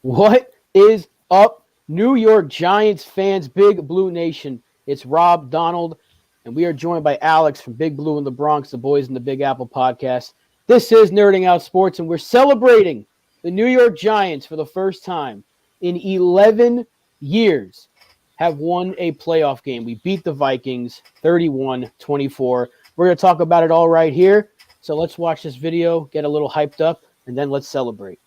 What is up, New York Giants fans, Big Blue Nation? It's Rob Donald, and we are joined by Alex from Big Blue in the Bronx, the Boys in the Big Apple podcast. This is Nerding Out Sports, and we're celebrating the New York Giants for the first time in 11 years have won a playoff game. We beat the Vikings 31-24. We're going to talk about it all right here. So let's watch this video, get a little hyped up, and then let's celebrate.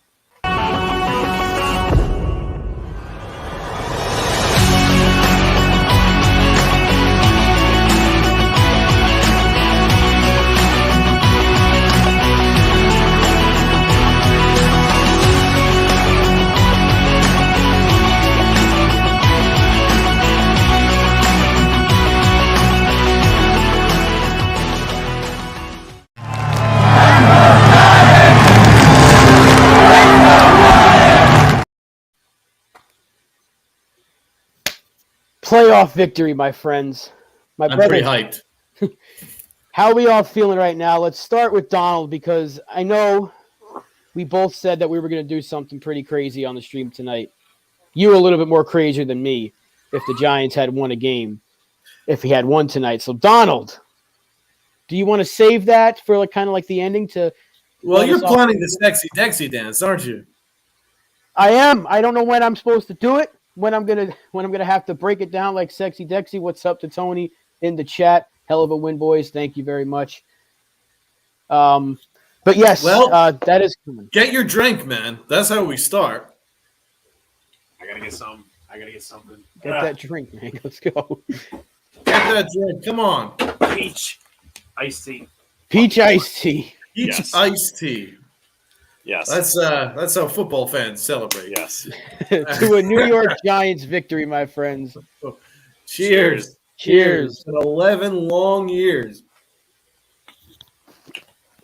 Playoff victory, my friends. I'm pretty hyped. How are we all feeling right now? Let's start with Donald because I know we both said that we were going to do something pretty crazy on the stream tonight. You were a little bit more crazier than me if the Giants had won a game, if he had won tonight. So, Donald, do you want to save that for kind of like the ending to? Well, you're planning the sexy Dexy dance, aren't you? I am. I don't know when I'm supposed to do it. When I'm gonna have to break it down like Sexy Dexy. What's up to Tony in the chat? Hell of a win, boys. Thank you very much. But yes, that is coming. Get your drink, man. That's how we start. I gotta get something. Get that drink, man. Let's go. Get that drink. Come on. Peach iced tea. Peach iced tea. Peach iced tea. Yes. That's how football fans celebrate. Yes. To a New York Giants victory, my friends. Cheers. Cheers. 11 long years.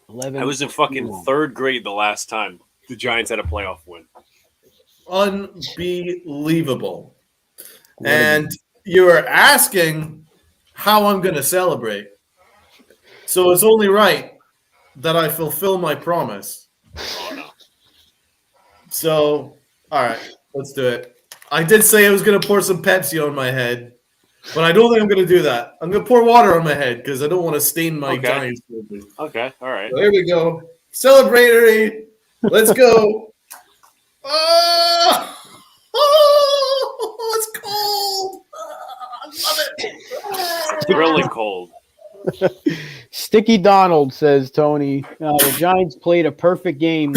11. I was in fucking third grade the last time the Giants had a playoff win. Unbelievable. And you are asking how I'm going to celebrate. So it's only right that I fulfill my promise. Oh, no. So, all right, let's do it. I did say I was going to pour some Pepsi on my head, but I don't think I'm going to do that. I'm going to pour water on my head because I don't want to stain my Giants jersey. Okay, all right. So here we go. Celebratory. Let's go. Oh, it's cold. I love it. It's really cold. Sticky Donald says, Tony, the Giants played a perfect game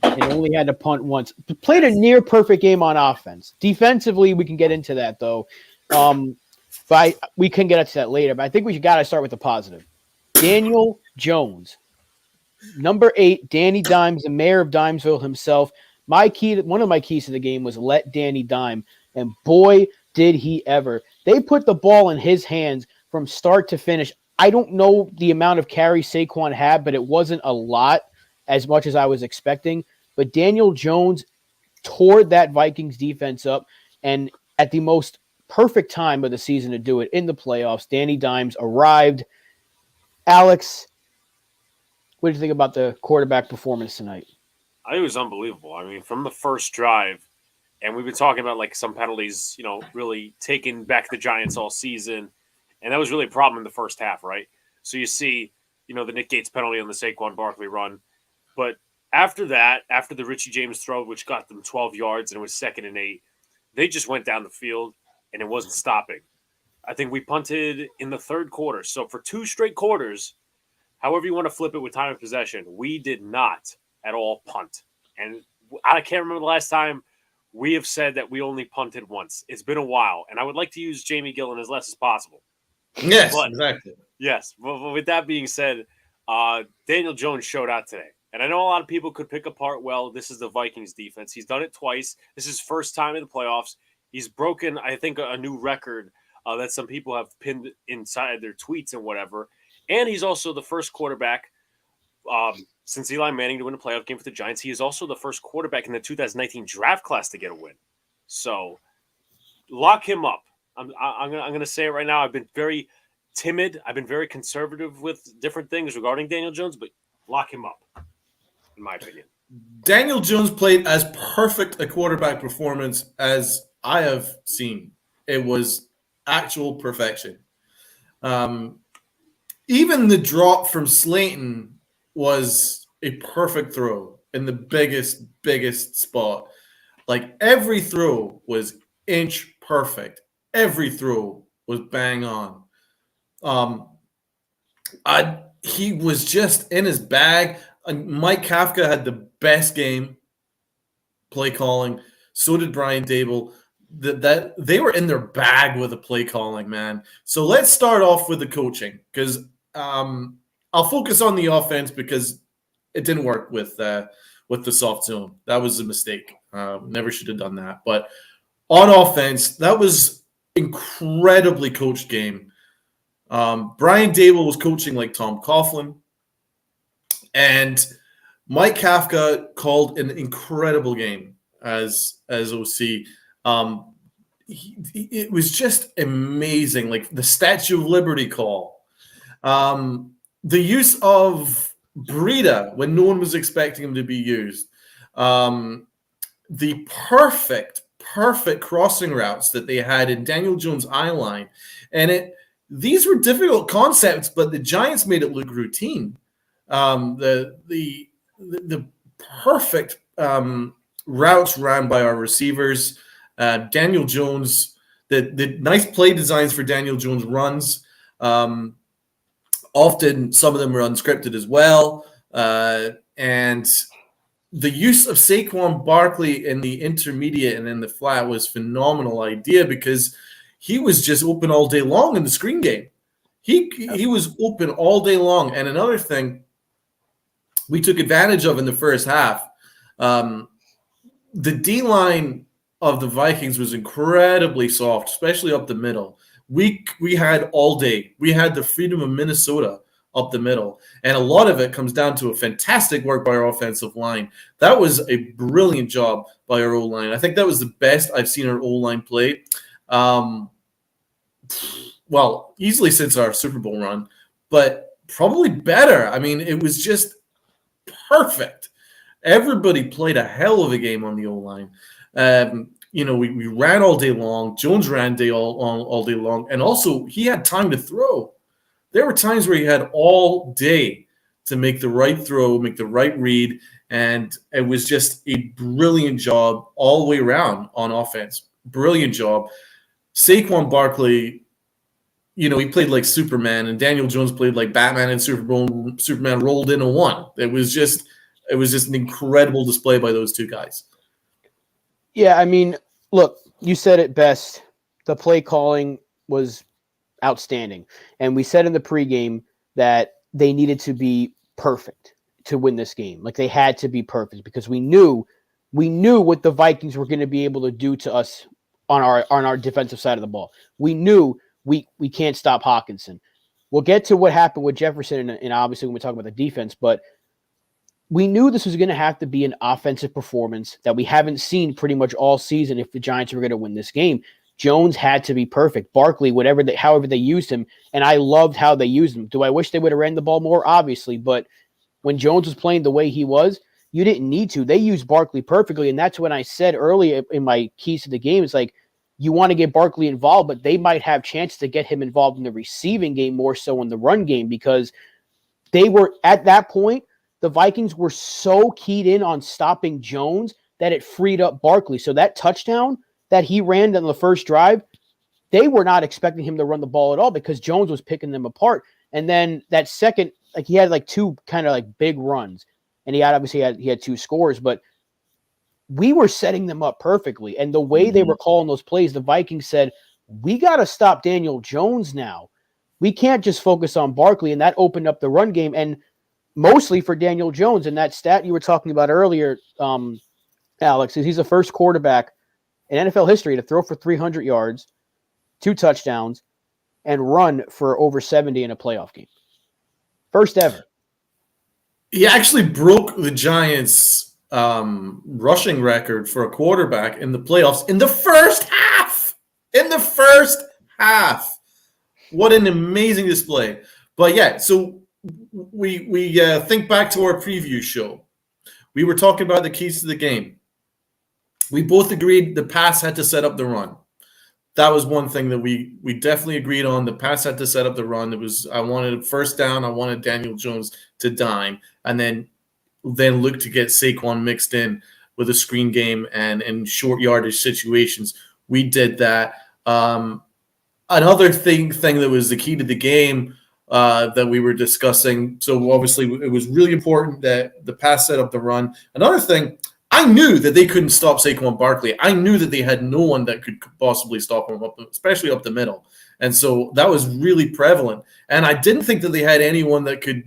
and only had to punt once. Played a near perfect game on offense. Defensively, we can get into that, though. But we can get into that later. But I think we got to start with the positive. Daniel Jones, number 8, Danny Dimes, the mayor of Dimesville himself. One of my keys to the game was let Danny dime. And boy, did he ever. They put the ball in his hands from start to finish. I don't know the amount of carries Saquon had, but it wasn't a lot, as much as I was expecting. But Daniel Jones tore that Vikings defense up, and at the most perfect time of the season to do it in the playoffs, Danny Dimes arrived. Alex, what did you think about the quarterback performance tonight? I think it was unbelievable. I mean, from the first drive, and we've been talking about like some penalties, really taking back the Giants all season. And that was really a problem in the first half, right? So you see, the Nick Gates penalty on the Saquon Barkley run. But after that, after the Richie James throw, which got them 12 yards and it was 2nd and 8, they just went down the field and it wasn't stopping. I think we punted in the third quarter. So for 2 straight quarters, however you want to flip it with time of possession, we did not at all punt. And I can't remember the last time we have said that we only punted once. It's been a while. And I would like to use Jamie Gillen as less as possible. Yes, exactly. Yes. But with that being said, Daniel Jones showed out today. And I know a lot of people could pick apart, this is the Vikings defense. He's done it twice. This is his first time in the playoffs. He's broken, I think, a new record that some people have pinned inside their tweets and whatever. And he's also the first quarterback since Eli Manning to win a playoff game for the Giants. He is also the first quarterback in the 2019 draft class to get a win. So lock him up. I'm going to say it right now. I've been very timid. I've been very conservative with different things regarding Daniel Jones, but lock him up, in my opinion. Daniel Jones played as perfect a quarterback performance as I have seen. It was actual perfection. Even the drop from Slayton was a perfect throw in the biggest spot. Like every throw was inch perfect. Every throw was bang on. He was just in his bag. Mike Kafka had the best game play calling. So did Brian Dable. That they were in their bag with the play calling, man. So let's start off with the coaching because I'll focus on the offense because it didn't work with the soft zone. That was a mistake. Never should have done that. But on offense, that was incredibly coached game. Brian Dable was coaching like Tom Coughlin, and Mike Kafka called an incredible game as OC. It was just amazing, like the Statue of Liberty call, the use of Breida when no one was expecting him to be used, the perfect crossing routes that they had in Daniel Jones' eye line, and these were difficult concepts, but the Giants made it look routine. The perfect routes ran by our receivers. Daniel Jones, the nice play designs for Daniel Jones runs. Often some of them were unscripted as well. And the use of Saquon Barkley in the intermediate and in the flat was a phenomenal idea because he was just open all day long in the screen game. He was open all day long. And another thing we took advantage of in the first half, the D-line of the Vikings was incredibly soft, especially up the middle. We had all day. We had the freedom of Minnesota up the middle. And a lot of it comes down to a fantastic work by our offensive line. That was a brilliant job by our O-line. I think that was the best I've seen our O-line play. Well, easily since our Super Bowl run, but probably better. I mean, it was just perfect. Everybody played a hell of a game on the O-line. We ran all day long. Jones ran all day long. And also, he had time to throw. There were times where he had all day to make the right throw, make the right read, and it was just a brilliant job all the way around on offense. Brilliant job. Saquon Barkley, he played like Superman, and Daniel Jones played like Batman and Superman rolled into one. It was just an incredible display by those two guys. Yeah, I mean, look, you said it best. The play calling was outstanding. And we said in the pregame that they needed to be perfect to win this game. Like they had to be perfect because we knew what the Vikings were going to be able to do to us on our defensive side of the ball. We knew we can't stop Hockenson. We'll get to what happened with Jefferson and obviously when we talk about the defense, but we knew this was going to have to be an offensive performance that we haven't seen pretty much all season if the Giants were going to win this game. Jones had to be perfect. Barkley, however they used him, and I loved how they used him. Do I wish they would have ran the ball more? Obviously, but when Jones was playing the way he was, you didn't need to. They used Barkley perfectly, and that's when I said earlier in my keys to the game, it's like you want to get Barkley involved, but they might have chances to get him involved in the receiving game more so in the run game because they were at that point, the Vikings were so keyed in on stopping Jones that it freed up Barkley. So that touchdown that he ran on the first drive, they were not expecting him to run the ball at all because Jones was picking them apart. And then that second, like he had like two kind of like big runs, and he had two scores, but we were setting them up perfectly. And the way they were calling those plays, the Vikings said, we got to stop Daniel Jones now. We can't just focus on Barkley, and that opened up the run game. And mostly for Daniel Jones. And that stat you were talking about earlier, Alex, is he's the first quarterback in NFL history to throw for 300 yards, 2 touchdowns, and run for over 70 in a playoff game. First ever. He actually broke the Giants' rushing record for a quarterback in the playoffs in the first half. What an amazing display. But yeah, so we think back to our preview show. we were talking about the keys to the game. We both agreed the pass had to set up the run. That was one thing that we definitely agreed on. The pass had to set up the run. I wanted a first down. I wanted Daniel Jones to dime, and then look to get Saquon mixed in with a screen game and in short yardage situations. We did that. Another thing that was the key to the game that we were discussing. So obviously it was really important that the pass set up the run. Another thing, I knew that they couldn't stop Saquon Barkley. I knew that they had no one that could possibly stop him, especially up the middle. And so that was really prevalent. And I didn't think that they had anyone that could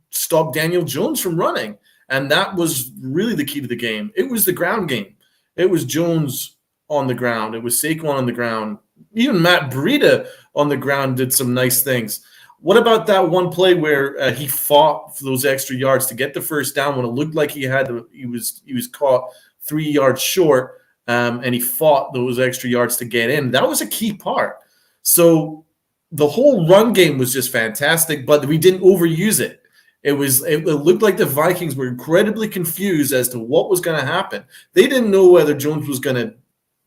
stop Daniel Jones from running. And that was really the key to the game. It was the ground game. It was Jones on the ground. It was Saquon on the ground. Even Matt Breida on the ground did some nice things. What about that one play where he fought for those extra yards to get the first down when it looked like he was caught 3 yards short, and he fought those extra yards to get in? That was a key part. So the whole run game was just fantastic, but we didn't overuse it. It looked like the Vikings were incredibly confused as to what was going to happen. They didn't know whether Jones was going to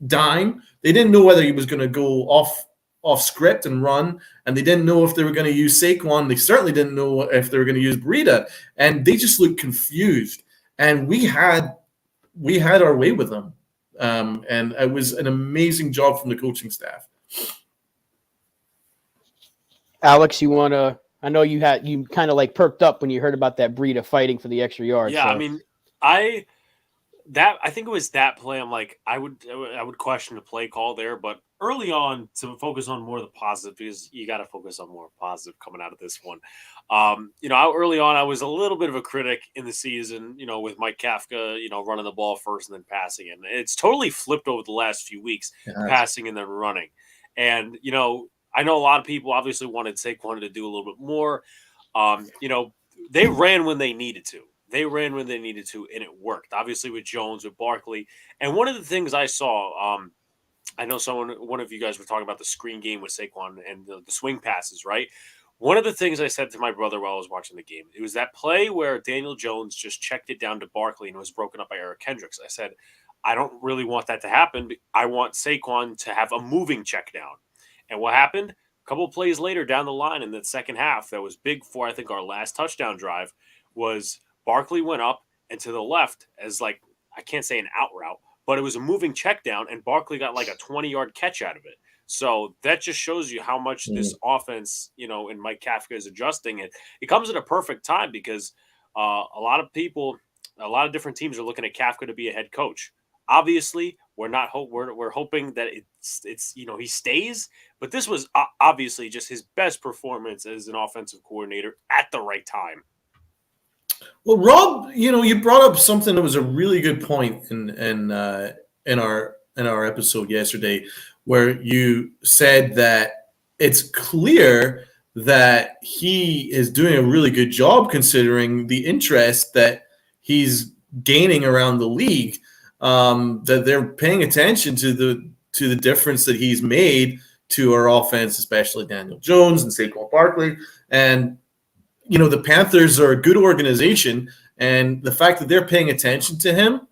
dime. They didn't know whether he was going to go off script and run, and they didn't know if they were going to use Saquon. They certainly didn't know if they were going to use Breida, and they just looked confused. And we had our way with them, and it was an amazing job from the coaching staff. Alex, you want to? I know you kind of like perked up when you heard about that Breida fighting for the extra yards. Yeah, so. I mean, I think it was that play. I'm like, I would question the play call there, but early on to focus on more of the positive, because you got to focus on more positive coming out of this one. Early on, I was a little bit of a critic in the season, with Mike Kafka, running the ball first and then passing it. And it's totally flipped over the last few weeks, passing and then running. And, I know a lot of people obviously wanted Saquon to do a little bit more. They ran when they needed to. And it worked. Obviously with Jones, with Barkley. And one of the things I saw, I know one of you guys were talking about the screen game with Saquon and the swing passes, right? One of the things I said to my brother while I was watching the game, it was that play where Daniel Jones just checked it down to Barkley and it was broken up by Eric Kendricks. I said, I don't really want that to happen. I want Saquon to have a moving check down. And what happened? A couple of plays later down the line in the second half, that was big for, I think, our last touchdown drive, was Barkley went up and to the left as I can't say an out route, but it was a moving check down, and Barkley got like a 20-yard catch out of it. So that just shows you how much this offense, and Mike Kafka is adjusting it. It comes at a perfect time because a lot of different teams are looking at Kafka to be a head coach. Obviously, we're hoping that it's he stays, but this was obviously just his best performance as an offensive coordinator at the right time. Well, Rob, you brought up something that was a really good point in our episode yesterday, where you said that it's clear that he is doing a really good job considering the interest that he's gaining around the league. That they're paying attention to the difference that he's made to our offense, especially Daniel Jones and Saquon Barkley. And the Panthers are a good organization, and the fact that they're paying attention to him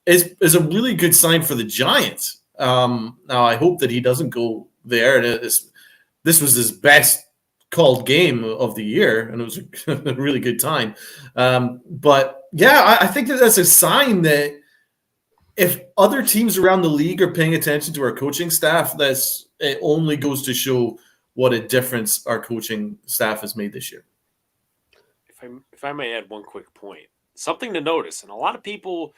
is a really good sign for the Giants. Now, I hope that he doesn't go there. This was his best called game of the year, and it was a really good time. But yeah, I think that's a sign that if other teams around the league are paying attention to our coaching staff, it only goes to show what a difference our coaching staff has made this year. If I may add one quick point, something to notice, and a lot of people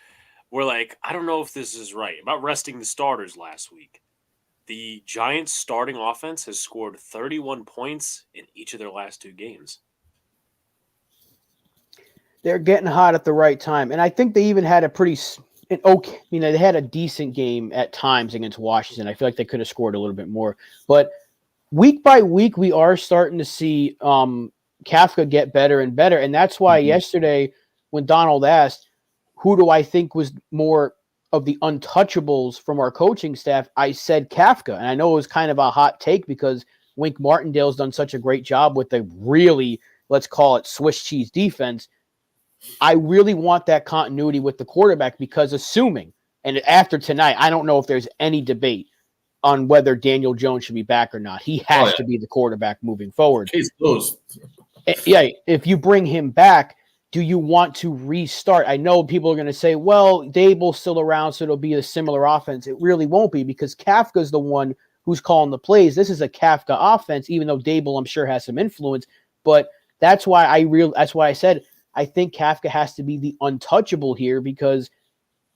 were like, I don't know if this is right, about resting the starters last week. The Giants' starting offense has scored 31 points in each of their last 2 games. They're getting hot at the right time. And I think they even had they had a decent game at times against Washington. I feel like they could have scored a little bit more. But week by week, we are starting to see Kafka get better and better. And that's why yesterday when Donald asked, who do I think was more of the untouchables from our coaching staff, I said Kafka. And I know it was kind of a hot take because Wink Martindale's done such a great job with the really, let's call it Swiss cheese defense. I really want that continuity with the quarterback because assuming, and after tonight, I don't know if there's any debate on whether Daniel Jones should be back or not. He has to be the quarterback moving forward. Case closed. Yeah, if you bring him back, do you want to restart? I know people are going to say, well, Dable's still around, so it'll be a similar offense. It really won't be because Kafka's the one who's calling the plays. This is a Kafka offense, even though Dable, I'm sure, has some influence. But that's why I said I think Kafka has to be the untouchable here because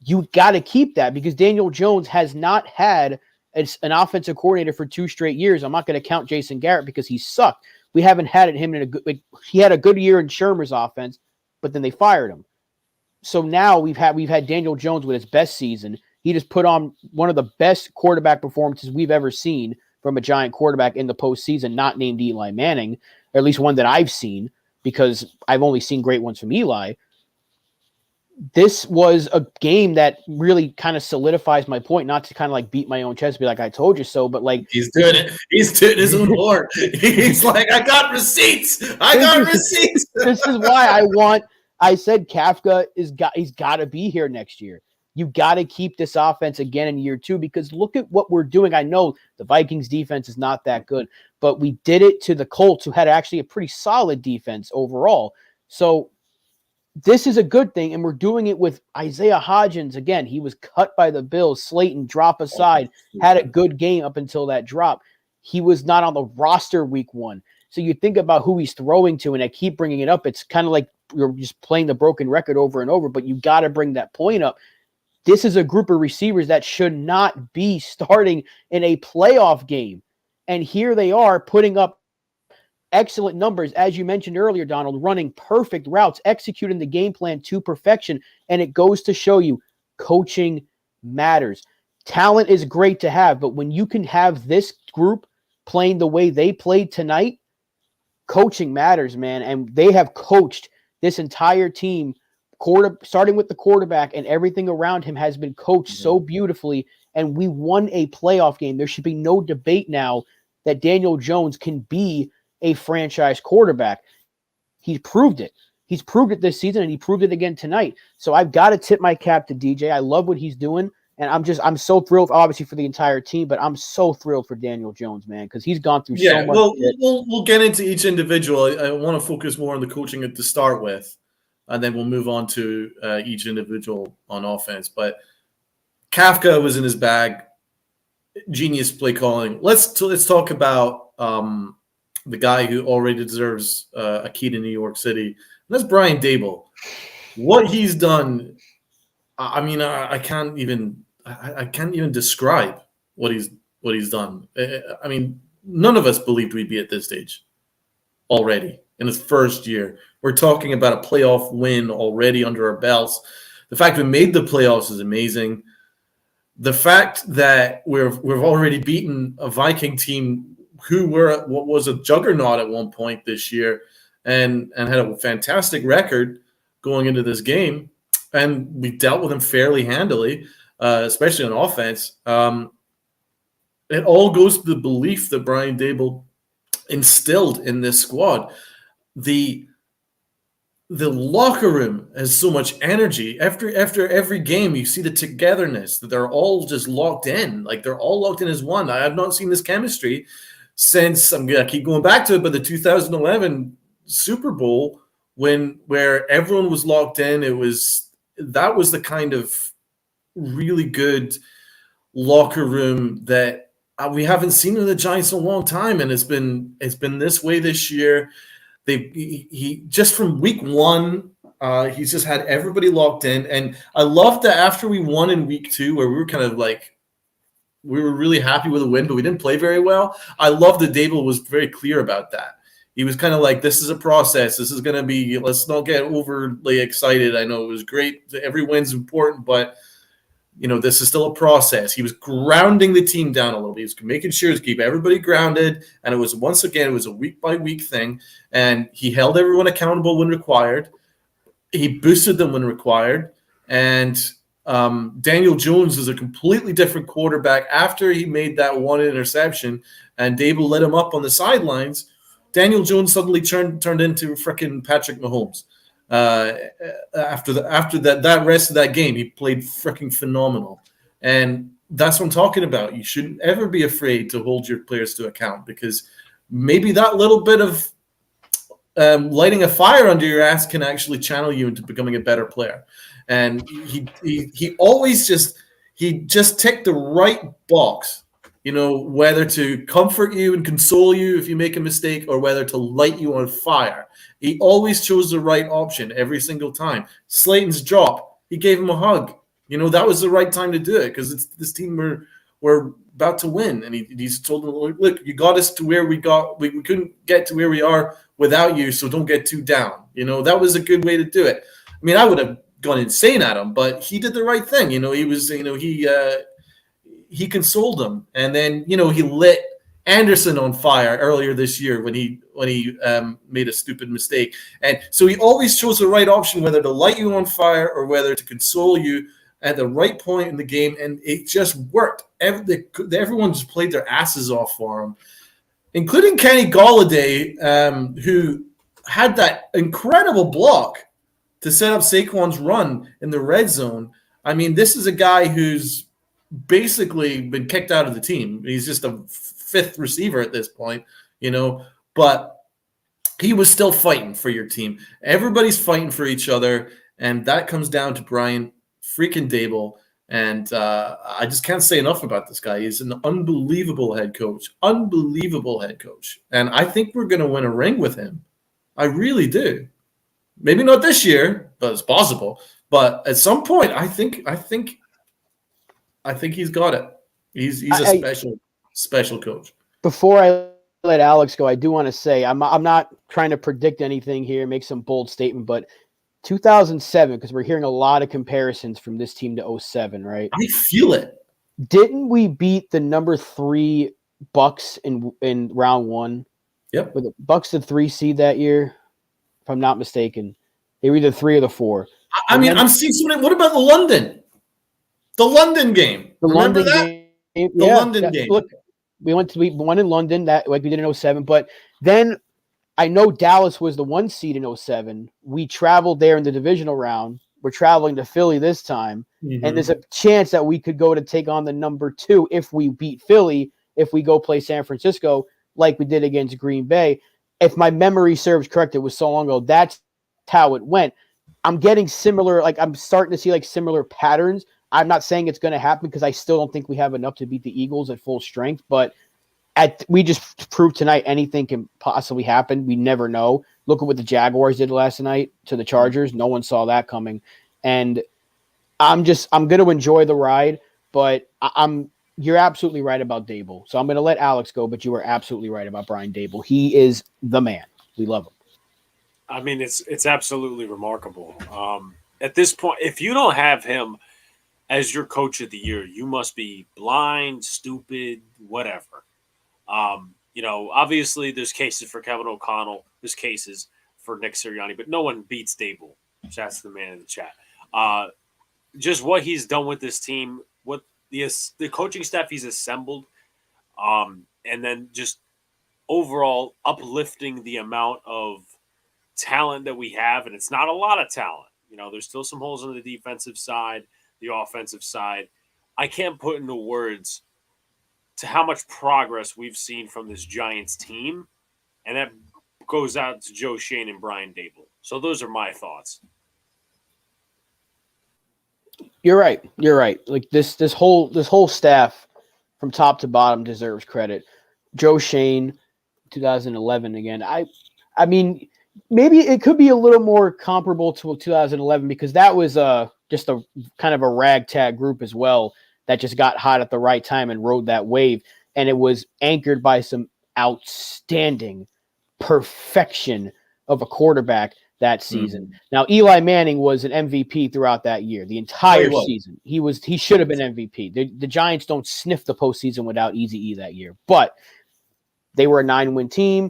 you got to keep that because Daniel Jones has not had an offensive coordinator for 2 straight years. I'm not going to count Jason Garrett because he sucked. We haven't had him in a good. He had a good year in Shermer's offense, but then they fired him. So now we've had Daniel Jones with his best season. He just put on one of the best quarterback performances we've ever seen from a Giant quarterback in the postseason, not named Eli Manning, or at least one that I've seen because I've only seen great ones from Eli. This was a game that really kind of solidifies my point, not to kind of like beat my own chest, be like, I told you so, but like he's doing it. He's doing his own work. He's like, I got receipts. This is why I said Kafka he's got to be here next year. You got to keep this offense again in year 2 because look at what we're doing. I know the Vikings defense is not that good, but we did it to the Colts who had actually a pretty solid defense overall. So this is a good thing, and we're doing it with Isaiah Hodgins. Again, he was cut by the Bills. Slayton drop aside, had a good game up until that drop. He was not on the roster week 1. So you think about who he's throwing to, and I keep bringing it up. It's kind of like you're just playing the broken record over and over, but you got to bring that point up. This is a group of receivers that should not be starting in a playoff game. And here they are putting up excellent numbers, as you mentioned earlier, Donald, running perfect routes, executing the game plan to perfection. And it goes to show you coaching matters. Talent is great to have, but when you can have this group playing the way they played tonight, coaching matters, man. And they have coached this entire team, starting with the quarterback, and everything around him has been coached so beautifully. And we won a playoff game. There should be no debate now that Daniel Jones can be a franchise quarterback. He's proved it. He's proved it this season, and he proved it again tonight. So I've got to tip my cap to DJ. I love what he's doing, and I'm so thrilled, obviously, for the entire team, but I'm so thrilled for Daniel Jones, man, because he's gone through so much. We'll get into each individual. I want to focus more on the coaching to start with, and then we'll move on to each individual on offense. But Kafka was in his bag. Genius play calling. Let's talk about the guy who already deserves a key to New York City. And that's Brian Daboll. What he's done, I mean, I can't even describe what he's done. I mean, none of us believed we'd be at this stage already in his first year. We're talking about a playoff win already under our belts. The fact we made the playoffs is amazing. The fact that we've already beaten a Viking team who were what was a juggernaut at one point this year and had a fantastic record going into this game, and we dealt with them fairly handily, especially on offense. It all goes to the belief that Brian Daboll instilled in this squad. The locker room has so much energy. After every game, you see the togetherness, that they're all just locked in. Like, they're all locked in as one. I have not seen this chemistry since, I'm going to keep going back to it, but the 2011 Super Bowl, where everyone was locked in. That was the kind of really good locker room that we haven't seen in the Giants in a long time, and it's been this way this year. He just from week 1, he's just had everybody locked in, and I love that after we won in week 2, where we were kind of like, we were really happy with the win, but we didn't play very well. I love that Daboll was very clear about that. He was kind of like, this is a process. This is going to be, let's not get overly excited. I know it was great. Every win's important, but this is still a process. He was grounding the team down a little bit. He was making sure to keep everybody grounded. And it was a week by week thing. And he held everyone accountable when required. He boosted them when required. And Daniel Jones is a completely different quarterback after he made that one interception and Daboll let him up on the sidelines. Daniel Jones suddenly turned into freaking Patrick Mahomes. After that rest of that game, he played freaking phenomenal, and that's what I'm talking about. You shouldn't ever be afraid to hold your players to account, because maybe that little bit of lighting a fire under your ass can actually channel you into becoming a better player. And he always just ticked the right box, whether to comfort you and console you if you make a mistake, or whether to light you on fire. He always chose the right option every single time. Slayton's drop, he gave him a hug. That was the right time to do it, because this team were about to win, and he's told them, look, you got us to where we got. We couldn't get to where we are without you, so don't get too down. That was a good way to do it. I mean, I would have gone insane at him, but he did the right thing. He consoled him, and then he lit Anderson on fire earlier this year when he made a stupid mistake. And so he always chose the right option, whether to light you on fire or whether to console you at the right point in the game, and it just worked. Everyone just played their asses off for him, including Kenny Golladay, who had that incredible block to set up Saquon's run in the red zone. I mean, this is a guy who's basically been kicked out of the team. He's just a fifth receiver at this point, but he was still fighting for your team. Everybody's fighting for each other, and that comes down to Brian freaking Daboll. And I just can't say enough about this guy. He's an unbelievable head coach. And I think we're going to win a ring with him. I really do. Maybe not this year, but it's possible. But at some point, I think he's got it. He's a special coach. Before I let Alex go, I do want to say I'm not trying to predict anything here, make some bold statement, but 2007, because we're hearing a lot of comparisons from this team to 07, right? I feel it. Didn't we beat the number 3 Bucks in round 1? Yep. Were the Bucks the 3 seed that year? If I'm not mistaken. They were either 3 or the 4. I'm seeing somebody. What about the London game? Remember that? Game? The London game. Look, we won in London, that like we did in 07, but then I know Dallas was the 1 seed in 07. We traveled there in the divisional round. We're traveling to Philly this time. Mm-hmm. And there's a chance that we could go to take on the number 2 if we beat Philly, if we go play San Francisco like we did against Green Bay. If my memory serves correct, it was so long ago. That's how it went. I'm getting similar, I'm starting to see similar patterns. I'm not saying it's going to happen because I still don't think we have enough to beat the Eagles at full strength, but we just proved tonight anything can possibly happen. We never know. Look at what the Jaguars did last night to the Chargers. No one saw that coming. And I'm going to enjoy the ride, but you're absolutely right about Daboll. So I'm going to let Alex go, but you are absolutely right about Brian Daboll. He is the man. We love him. I mean, it's absolutely remarkable. At this point, if you don't have him as your coach of the year, you must be blind, stupid, whatever. Obviously there's cases for Kevin O'Connell, there's cases for Nick Sirianni, but no one beats Daboll. That's the man in the chat. Just what he's done with this team, what the coaching staff he's assembled, and then just overall uplifting the amount of talent that we have. And it's not a lot of talent. There's still some holes on the defensive side, the offensive side. I can't put into words to how much progress we've seen from this Giants team, and that goes out to Joe Schoen and Brian Daboll. So those are my thoughts. You're right. Like this whole staff from top to bottom deserves credit. Joe Schoen, 2011 again. I mean, maybe it could be a little more comparable to 2011 because that was just a kind of a ragtag group as well that just got hot at the right time and rode that wave. And it was anchored by some outstanding perfection of a quarterback that season. Mm-hmm. Now, Eli Manning was an MVP throughout that year, the entire season. He should have been MVP. The Giants don't sniff the postseason without Eazy-E that year. But they were a 9-win team.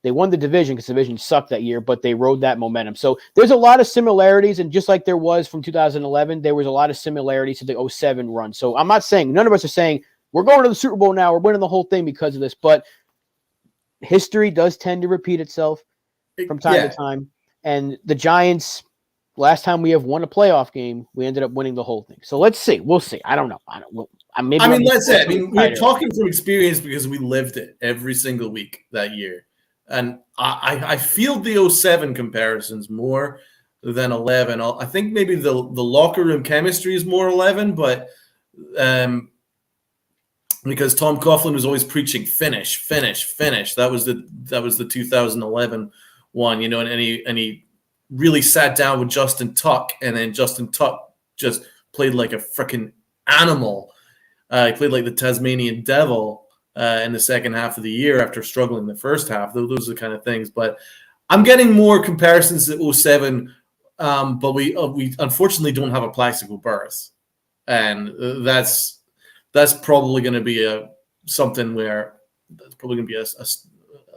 They won the division because the division sucked that year, but they rode that momentum. So there's a lot of similarities, and just like there was from 2011, there was a lot of similarities to the 07 run. So I'm not saying, none of us are saying, we're going to the Super Bowl now, we're winning the whole thing because of this, but history does tend to repeat itself from time to time. And the Giants, last time we have won a playoff game, we ended up winning the whole thing. So let's see. We'll see. I don't know. That's it. I mean, we're talking from experience because we lived it every single week that year. And I feel the 07 comparisons more than 11. I think maybe the locker room chemistry is more 11, but because Tom Coughlin was always preaching finish. That was the 2011 one, you know, and he really sat down with Justin Tuck, and then Justin Tuck just played like a freaking animal. He played like the Tasmanian devil in the second half of the year after struggling the first half. Those are the kind of things. But I'm getting more comparisons to 07, but we unfortunately don't have a Plaxico Burress. And that's probably going to be something where that's probably going to be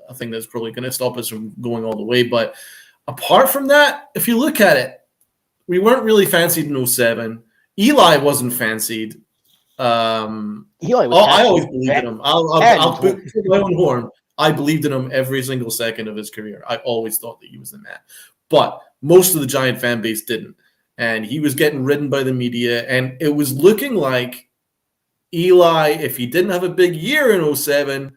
a thing that's probably going to stop us from going all the way. But apart from that, if you look at it, we weren't really fancied in 07. Eli wasn't fancied. I always believed in him. I'll put my own horn. I believed in him every single second of his career. I always thought that he was the man. But most of the Giant fan base didn't. And he was getting ridden by the media. And it was looking like Eli, if he didn't have a big year in 07,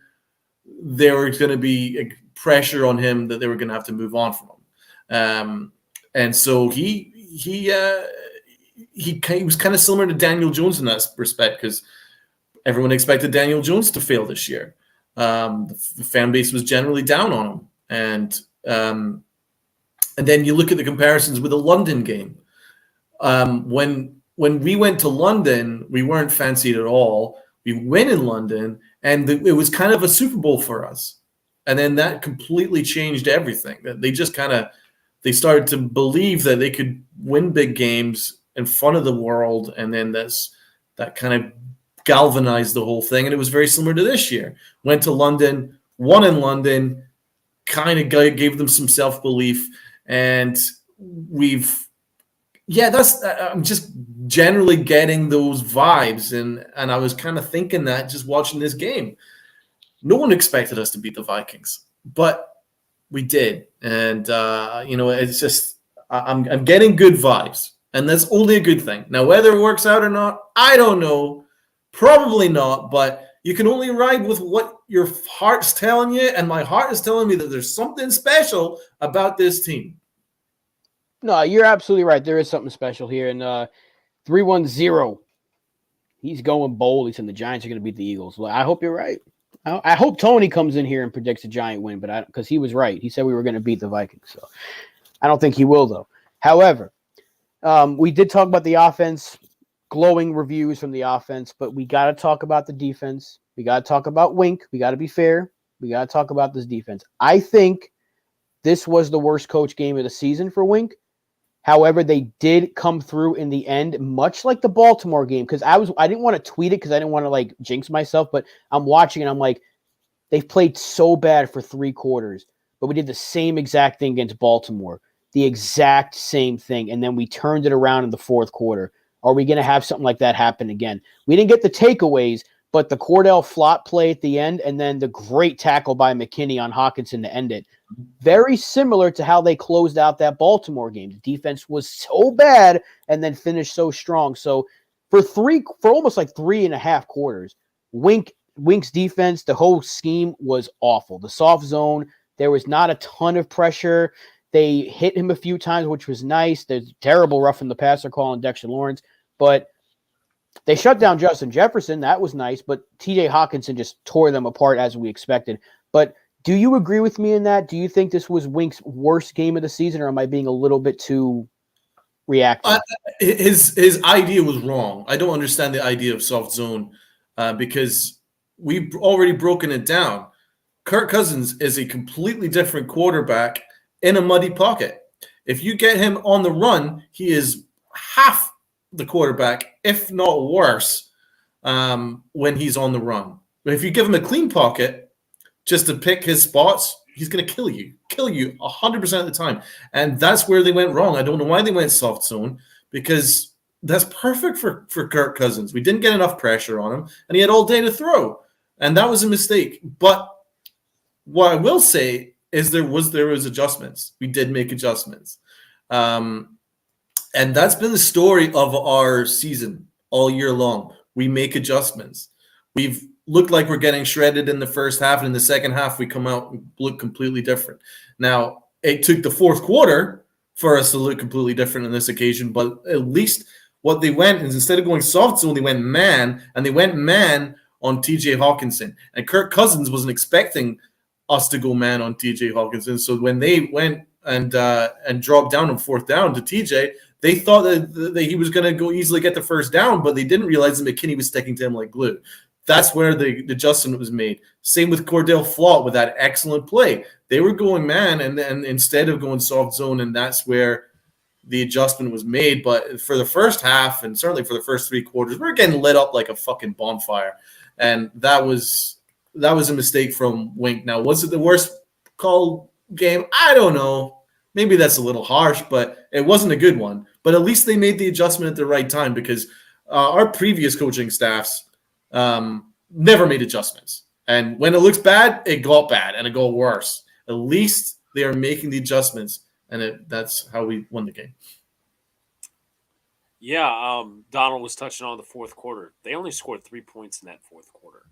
there was going to be pressure on him that they were going to have to move on from him. And so he was kind of similar to Daniel Jones in that respect, because everyone expected Daniel Jones to fail this year. The fan base was generally down on him. And then you look at the comparisons with the London game. When we went to London, we weren't fancied at all. We win in London, and it was kind of a Super Bowl for us. And then that completely changed everything. They started to believe that they could win big games in front of the world, and then that kind of galvanized the whole thing. And it was very similar to this year. Went to London, won in London, kind of gave them some self-belief, and I'm just generally getting those vibes, and I was kind of thinking that just watching this game. No one expected us to beat the Vikings, but we did. And it's just I'm getting good vibes, and that's only a good thing. Now, whether it works out or not, I don't know. Probably not, but you can only ride with what your heart's telling you, and my heart is telling me that there's something special about this team. No, you're absolutely right. There is something special here. And 310, he's going bold. He said the Giants are going to beat the Eagles. Well, I hope you're right. I hope Tony comes in here and predicts a Giant win, but because he was right. He said we were going to beat the Vikings. So I don't think he will, though. However, we did talk about the offense, glowing reviews from the offense, but we got to talk about the defense. We got to talk about Wink. We got to be fair. We got to talk about this defense. I think this was the worst coach game of the season for Wink. However, they did come through in the end, much like the Baltimore game, because I didn't want to tweet it because I didn't want to jinx myself, but I'm watching and I'm like, they've played so bad for 3 quarters, but we did the same exact thing against Baltimore, the exact same thing, and then we turned it around in the 4th quarter. Are we going to have something like that happen again? We didn't get the takeaways, but the Cordell flop play at the end and then the great tackle by McKinney on Hockenson to end it. Very similar to how they closed out that Baltimore game. The defense was so bad and then finished so strong. So for almost 3.5 quarters, Wink's defense, the whole scheme was awful. The soft zone, there was not a ton of pressure. They hit him a few times, which was nice. There's terrible roughing the passer call on Dexter Lawrence, but they shut down Justin Jefferson. That was nice, but TJ Hockenson just tore them apart as we expected. But do you agree with me in that? Do you think this was Wink's worst game of the season, or am I being a little bit too reactive? His idea was wrong. I don't understand the idea of soft zone because we've already broken it down. Kirk Cousins is a completely different quarterback in a muddy pocket. If you get him on the run, he is half the quarterback, if not worse, when he's on the run. But if you give him a clean pocket just to pick his spots, he's going to kill you 100% of the time. And that's where they went wrong. I don't know why they went soft zone, because that's perfect for Kirk Cousins. We didn't get enough pressure on him, and he had all day to throw. And that was a mistake. But what I will say there was adjustments. We did make adjustments. And that's been the story of our season all year long. We make adjustments. We've looked like we're getting shredded in the first half, and in the second half, we come out and look completely different. Now, it took the fourth quarter for us to look completely different on this occasion, but at least what they went is instead of going soft zone, they went man, and they went man on TJ Hawkinson. And Kirk Cousins wasn't expecting us to go man on TJ Hawkinson. So when they went and dropped down on fourth down to TJ, they thought that he was going to go easily get the first down, but they didn't realize that McKinney was sticking to him like glue. That's where the adjustment was made. Same with Cordell Flott with that excellent play. They were going man, and instead of going soft zone, and that's where the adjustment was made. But for the first half, and certainly for the first three quarters, we were getting lit up like a fucking bonfire. And that was a mistake from Wink. Now, was it the worst call game? I don't know. Maybe that's a little harsh, but it wasn't a good one. But at least they made the adjustment at the right time, because our previous coaching staffs never made adjustments. And when it looks bad, it got bad and it got worse. At least they are making the adjustments, and that's how we won the game. Yeah, Donald was touching on the fourth quarter. They only scored 3 points in that fourth quarter,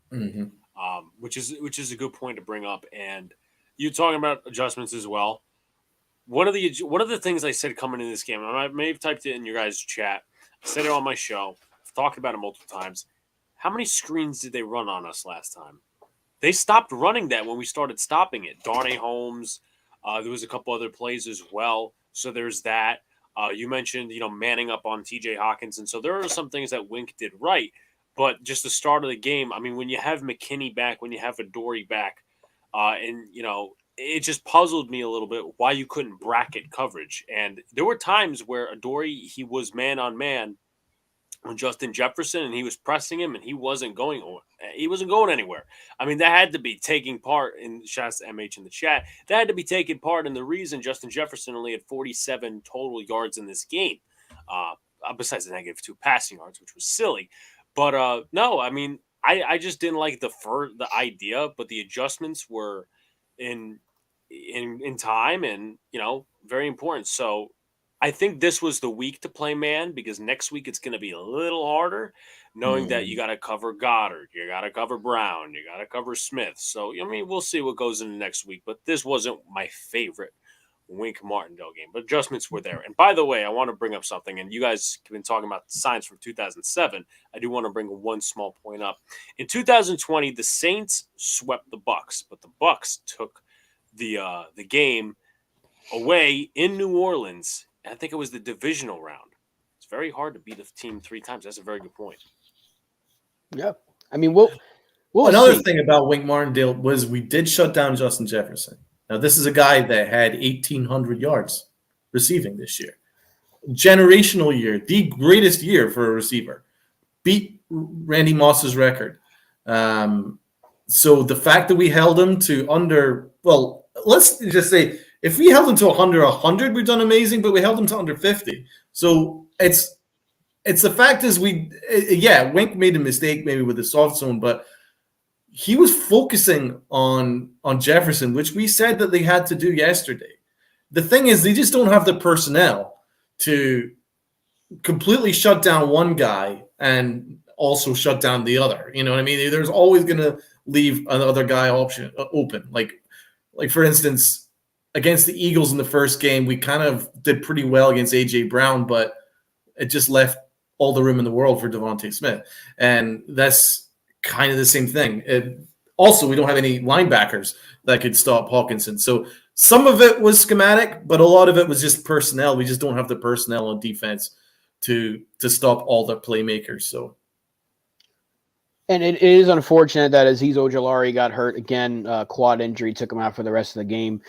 which is a good point to bring up. And you talking about adjustments as well. One of the things I said coming into this game, and I may have typed it in your guys' chat. I said it on my show. I've talked about it multiple times. How many screens did they run on us last time? They stopped running that when we started stopping it. Darnay Holmes. There was a couple other plays as well. So there's that. You mentioned, manning up on TJ Hawkinson. So there are some things that Wink did right. But just the start of the game, I mean, when you have McKinney back, when you have Adoree back, it just puzzled me a little bit why you couldn't bracket coverage. And there were times where Adoree, he was man on man on Justin Jefferson, and he was pressing him, and he wasn't going anywhere. I mean, that had to be taking part in shouts to MH in the chat. That had to be taking part in the reason Justin Jefferson only had 47 total yards in this game, besides the -2 passing yards, which was silly. But no, I mean, I just didn't like the idea, but the adjustments were in time, and very important. So I think this was the week to play man, because next week it's going to be a little harder, knowing that you got to cover Goddard, you got to cover Brown, you got to cover Smith. So, I mean, we'll see what goes into next week. But this wasn't my favorite Wink Martindale game, but adjustments were there. And by the way, I want to bring up something, and you guys have been talking about the signs from 2007. I do want to bring one small point up. In 2020, the Saints swept the Bucs, but the Bucs took the game away in New Orleans. I think it was the divisional round. It's very hard to beat a team 3 times. That's a very good point. Yeah. I mean, we'll Another see. thing about Wink Martindale was we did shut down Justin Jefferson. Now, this is a guy that had 1,800 yards receiving this year. Generational year, the greatest year for a receiver. Beat Randy Moss's record. So the fact that we held him to under, well, let's just say, if we held him to under 100, we've done amazing, but we held him to under 50. So it's the fact is Wink made a mistake maybe with the soft zone, but he was focusing on Jefferson, which we said that they had to do yesterday. The thing is, they just don't have the personnel to completely shut down one guy and also shut down the other. You know what I mean? There's always going to leave another guy option open. Like for instance, against the Eagles in the first game, we kind of did pretty well against A.J. Brown, but it just left all the room in the world for Devontae Smith. And that's kind of the same thing. Also, we don't have any linebackers that could stop Hawkinson. So some of it was schematic, but a lot of it was just personnel. We just don't have the personnel on defense to stop all the playmakers. So, and it is unfortunate that Azeez Ojulari got hurt again. Quad injury took him out for the rest of the game.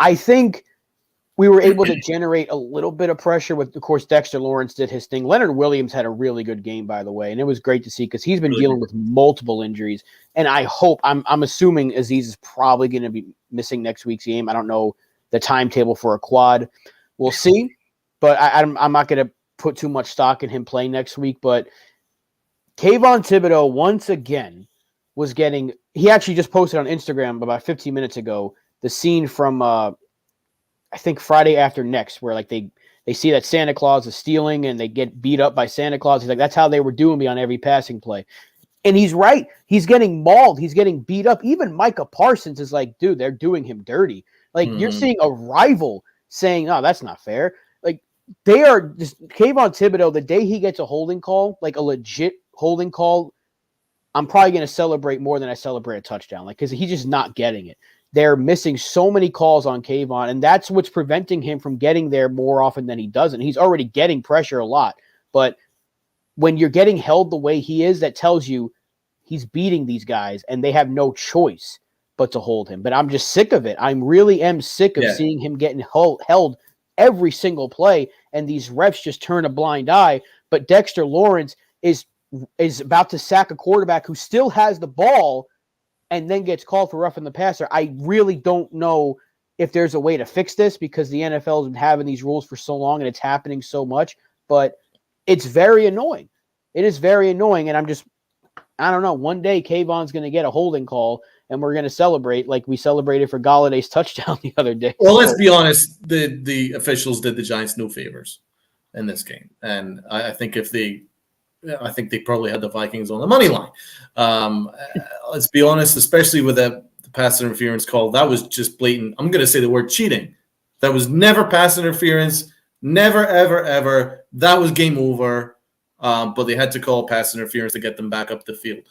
I think we were able to generate a little bit of pressure with, of course, Dexter Lawrence did his thing. Leonard Williams had a really good game, by the way, and it was great to see because he's been dealing with multiple injuries. And I hope, I'm assuming Azeez is probably going to be missing next week's game. I don't know the timetable for a quad. We'll see, but I'm not going to put too much stock in him playing next week. But Kayvon Thibodeau, once again, was getting – he actually just posted on Instagram about 15 minents ago the scene from I think Friday After Next, where like they see that Santa Claus is stealing and they get beat up by Santa Claus. He's like, that's how they were doing me on every passing play. And he's right. He's getting mauled. He's getting beat up. Even Micah Parsons is like, dude, they're doing him dirty. Like, you're seeing a rival saying, oh, that's not fair. Like, they are just Kayvon Thibodeau, the day he gets a holding call, like a legit holding call, I'm probably going to celebrate more than I celebrate a touchdown. Like, because he's just not getting it. They're missing so many calls on Kayvon, and that's what's preventing him from getting there more often than he doesn't. He's already getting pressure a lot, but when you're getting held the way he is, that tells you he's beating these guys and they have no choice but to hold him. But I'm just sick of it. I really am sick of seeing him getting held every single play, and these refs just turn a blind eye. But Dexter Lawrence is about to sack a quarterback who still has the ball and then gets called for roughing the passer. I really don't know if there's a way to fix this, because the NFL has been having these rules for so long and it's happening so much, but it's very annoying. It is very annoying, and I don't know. One day Kayvon's going to get a holding call, and we're going to celebrate like we celebrated for Galladay's touchdown the other day. Well, let's be honest. The officials did the Giants no favors in this game, and I think they probably had the Vikings on the money line. Let's be honest, especially with the pass interference call, that was just blatant. I'm going to say the word cheating. That was never pass interference. Never, ever, ever. That was game over. But they had to call pass interference to get them back up the field.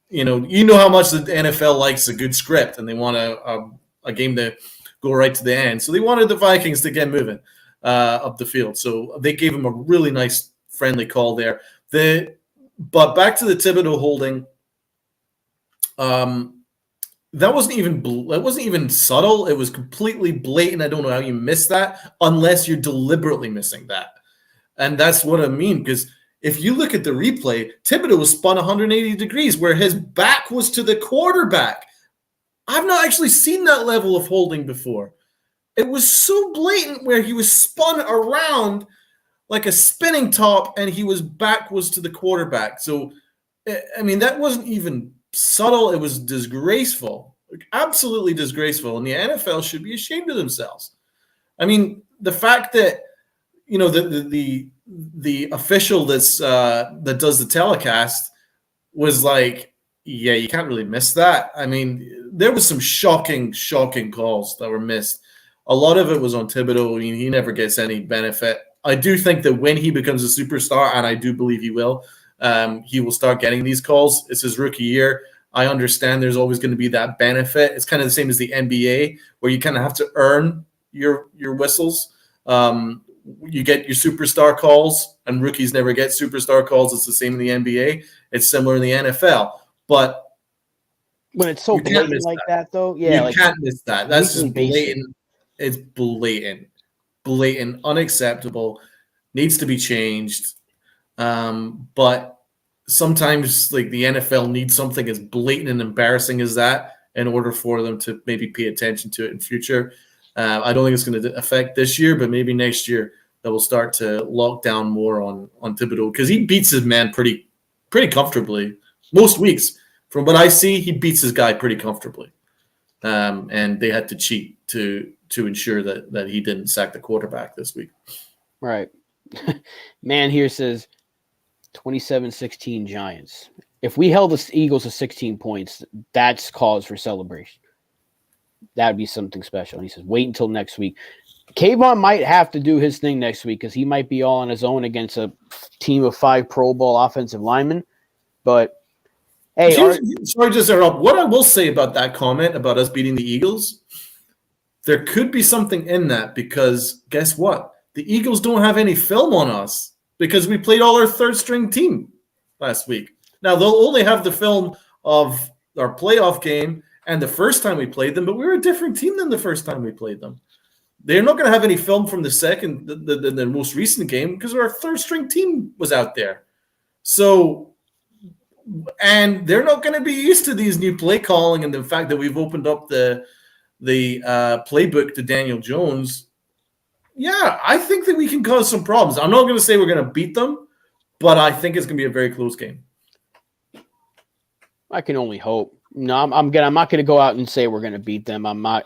You know how much the NFL likes a good script, and they want a game to go right to the end. So they wanted the Vikings to get moving up the field. So they gave him a really nice, friendly call there. But back to the Thibodeau holding. That wasn't even subtle. It was completely blatant. I don't know how you miss that unless you're deliberately missing that. And that's what I mean, because if you look at the replay, Thibodeau was spun 180 degrees where his back was to the quarterback. I've not actually seen that level of holding before. It was so blatant where he was spun around like a spinning top and his back was to the quarterback. So, I mean, that wasn't even subtle. It was disgraceful, absolutely disgraceful. And the NFL should be ashamed of themselves. I mean, the fact that, the official that does the telecast was like, yeah, you can't really miss that. I mean, there was some shocking calls that were missed. A lot of it was on Thibodeau. I mean, he never gets any benefit. I do think that when he becomes a superstar, and I do believe he will start getting these calls. It's his rookie year. I understand there's always going to be that benefit. It's kind of the same as the NBA, where you kind of have to earn your whistles. You get your superstar calls, and rookies never get superstar calls. It's the same in the NBA. It's similar in the NFL. But when it's so blatant like that, though, yeah, you can't miss that. That's just blatant. It's blatant, unacceptable. Needs to be changed. But sometimes, like, the NFL needs something as blatant and embarrassing as that in order for them to maybe pay attention to it in future. I don't think it's going to affect this year, but maybe next year that will start to lock down more on Thibodeau, because he beats his man pretty comfortably most weeks. From what I see, he beats his guy pretty comfortably, and they had to cheat to ensure that he didn't sack the quarterback this week. Right. Man here says 27-16 Giants. If we held the Eagles to 16 points, that's cause for celebration. That'd be something special. And he says, wait until next week. Kayvon might have to do his thing next week, because he might be all on his own against a team of 5 Pro Bowl offensive linemen. But, hey. Sorry, just interrupt. What I will say about that comment about us beating the Eagles, there could be something in that, because guess what? The Eagles don't have any film on us because we played all our third-string team last week. Now, they'll only have the film of our playoff game and the first time we played them, but we were a different team than the first time we played them. They're not going to have any film from the most recent game, because our third-string team was out there. So, and they're not going to be used to these new play calling and the fact that we've opened up the playbook to Daniel Jones. Yeah, I think that we can cause some problems. I'm not going to say we're going to beat them, but I think it's going to be a very close game. I can only hope. No, I'm not going to go out and say we're going to beat them. I'm not.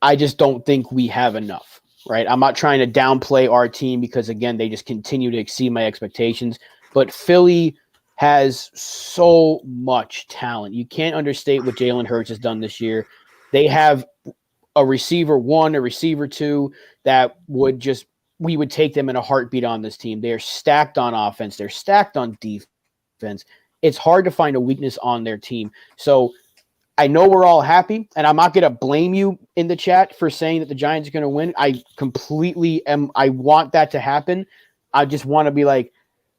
I just don't think we have enough, right? I'm not trying to downplay our team because, again, they just continue to exceed my expectations. But Philly has so much talent. You can't understate what Jalen Hurts has done this year. They have a receiver 1, a receiver 2 that we would take them in a heartbeat on this team. They're stacked on offense. They're stacked on defense. It's hard to find a weakness on their team. So I know we're all happy, and I'm not going to blame you in the chat for saying that the Giants are going to win. I completely am. I want that to happen. I just want to be like,